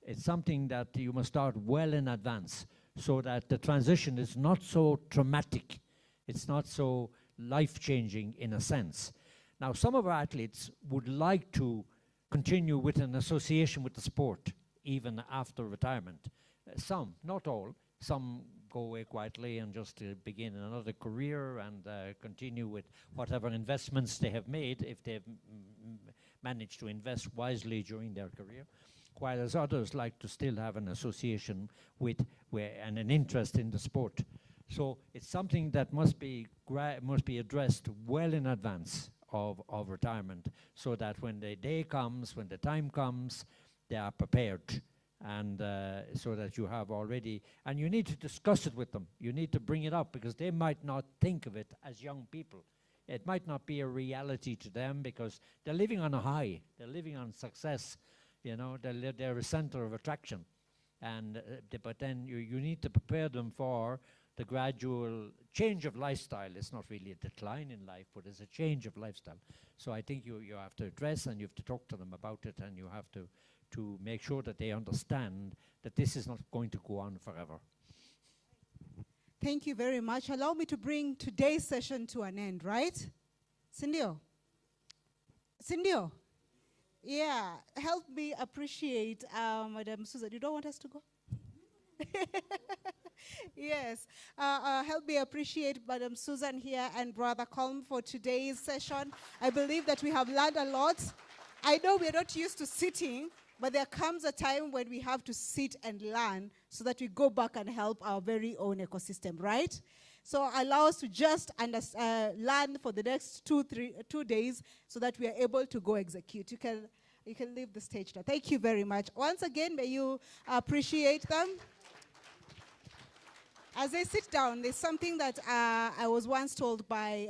It's something that you must start well in advance so that the transition is not so traumatic. It's not so life-changing in a sense. Now, some of our athletes would like to continue with an association with the sport even after retirement. Some, not all. Some go away quietly and just begin another career and continue with whatever investments they have made if they've managed to invest wisely during their career. While as others like to still have an association with and an interest in the sport. So it's something that must be addressed well in advance of retirement, so that when the day comes, when the time comes, they are prepared, and so that you have already, and you need to discuss it with them. You need to bring it up because they might not think of it as young people. It might not be a reality to them because they're living on a high. They're living on success. They're a center of attraction, and but then you need to prepare them for the gradual change of lifestyle. It's not really a decline in life, but it's a change of lifestyle. So I think you have to address and you have to talk to them about it, and you have to make sure that they understand that this is not going to go on forever. Thank you very much. Allow me to bring today's session to an end, right? Cindio? Yeah, help me appreciate Madam Susan. You don't want us to go? Yes. Help me appreciate Madam Susan here and Brother Colm for today's session. I believe that we have learned a lot. I know we're not used to sitting, but there comes a time when we have to sit and learn so that we go back and help our very own ecosystem, right? So allow us to just learn for the next 2 days so that we are able to go execute. You can leave the stage now. Thank you very much. Once again, may you appreciate them. As they sit down, there's something that I was once told by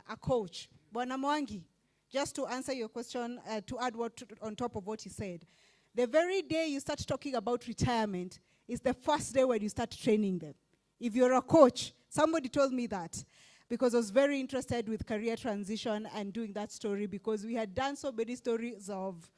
a coach, Bwana Mwangi, just to answer your question, to add on top of what he said. The very day you start talking about retirement is the first day when you start training them. If you're a coach, somebody told me that because I was very interested with career transition and doing that story because we had done so many stories of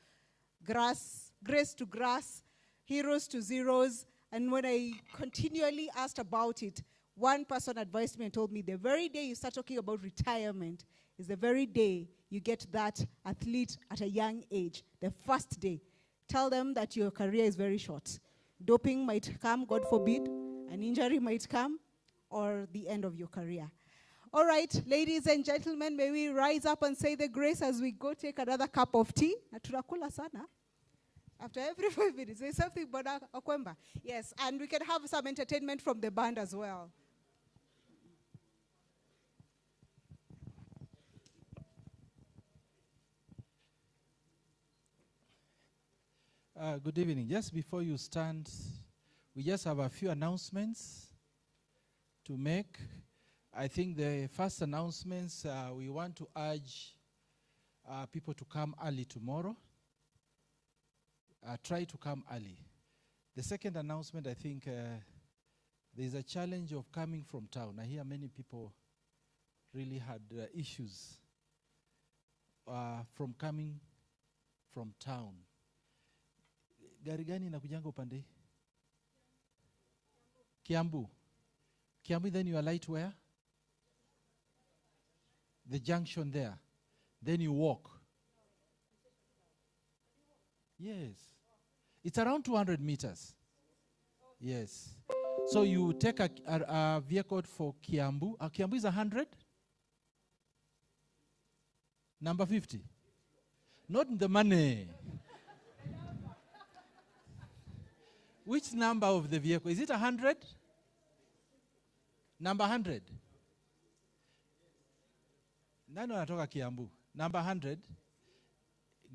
grace to grass, heroes to zeros, and when I continually asked about it, one person advised me and told me the very day you start talking about retirement is the very day you get that athlete at a young age, the first day. Tell them that your career is very short. Doping might come, God forbid, an injury might come, or the end of your career. All right, ladies and gentlemen, may we rise up and say the grace as we go take another cup of tea. Na tunakula sana. After every 5 minutes, there's something Bwana Okwemba. Yes, and we can have some entertainment from the band as well. Good evening. Just before you stand, we just have a few announcements to make. I think the first announcements, we want to urge people to come early tomorrow. Try to come early. The second announcement, I think there's a challenge of coming from town. I hear many people really had issues from coming from town. Gari gani inakujanga upande? Kiambu. Kiambu, then you alight where? The junction there. Then you walk. Yes. It's around 200 meters. Yes. So you take a vehicle for Kiambu. Kiambu is 100? Number 50. Not the money. Which number of the vehicle? Is it 100? Number 100. Nani wanatoka Kiambu? Number 100.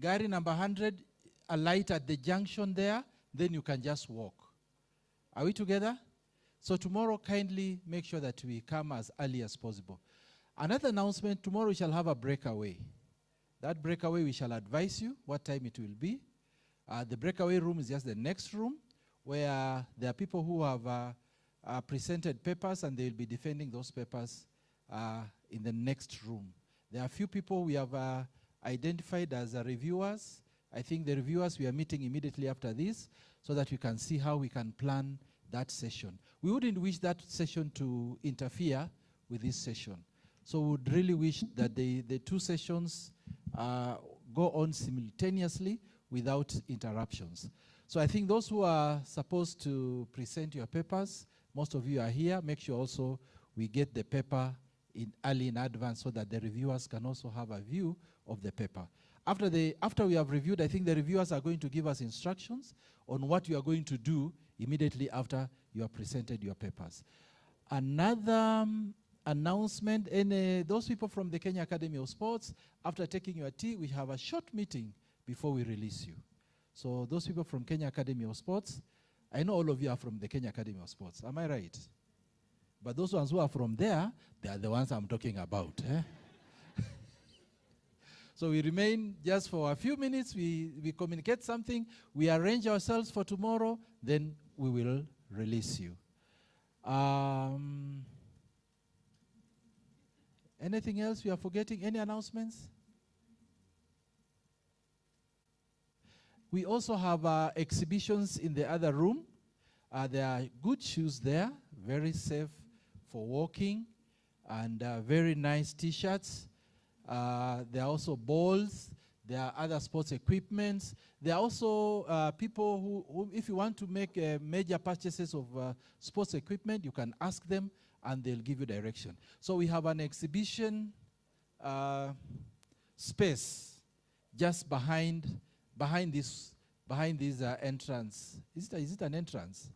Gari number 100, alight at the junction there, then you can just walk. Are we together? So tomorrow, kindly make sure that we come as early as possible. Another announcement, tomorrow we shall have a breakaway. That breakaway, we shall advise you what time it will be. The breakaway room is just the next room, where there are people who have presented papers, and they will be defending those papers in the next room. There are a few people we have identified as reviewers. I think the reviewers, we are meeting immediately after this, so that we can see how we can plan that session. We wouldn't wish that session to interfere with this session. So we would really wish that the two sessions go on simultaneously without interruptions. So I think those who are supposed to present your papers, most of you are here. Make sure also we get the paper early in advance, so that the reviewers can also have a view of the paper. After we have reviewed, I think the reviewers are going to give us instructions on what you are going to do immediately after you have presented your papers. Another announcement, and those people from the Kenya Academy of Sports, after taking your tea, we have a short meeting before we release you. So those people from Kenya Academy of Sports, I know all of you are from the Kenya Academy of Sports, am I right? But those ones who are from there, they are the ones I'm talking about. So we remain just for a few minutes, we communicate something, we arrange ourselves for tomorrow, then we will release you. Anything else we are forgetting? Any announcements? We also have exhibitions in the other room. There are good shoes there, very safe for walking, and very nice t-shirts. There are also balls. There are other sports equipments. There are also people who, if you want to make major purchases of sports equipment, you can ask them and they'll give you direction. So we have an exhibition space just behind this entrance. Is it an entrance?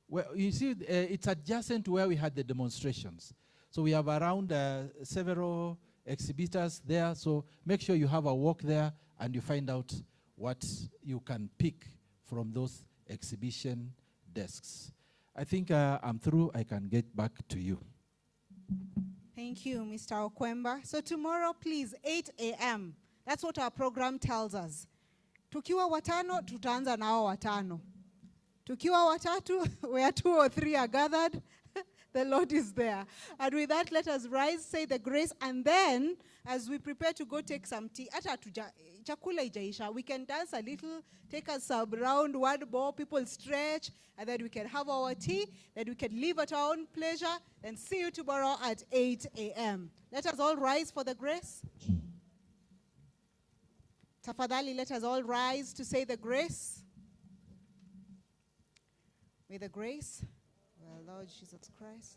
Well, you see, it's adjacent to where we had the demonstrations. So we have around several exhibitors there. So make sure you have a walk there and you find out what you can pick from those exhibition desks. I think I'm through. I can get back to you. Thank you, Mr. Okwemba. So tomorrow, please, 8 a.m. That's what our program tells us. Tukiwa watano, tutaanza nao watano. Tukiwa watatu, where 2 or 3 are gathered, the Lord is there. And with that, let us rise, say the grace, and then, as we prepare to go take some tea, chakula ijaisha, we can dance a little, take a sub-round, one more, people stretch, and then we can have our tea, then we can leave at our own pleasure, and see you tomorrow at 8 a.m. Let us all rise for the grace. Tafadhali, let us all rise to say the grace. May the grace of our Lord Jesus Christ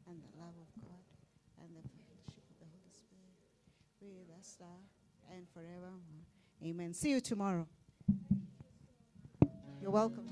and the love of God and the fellowship of the Holy Spirit be with us now and forevermore. Amen. See you tomorrow. You're welcome.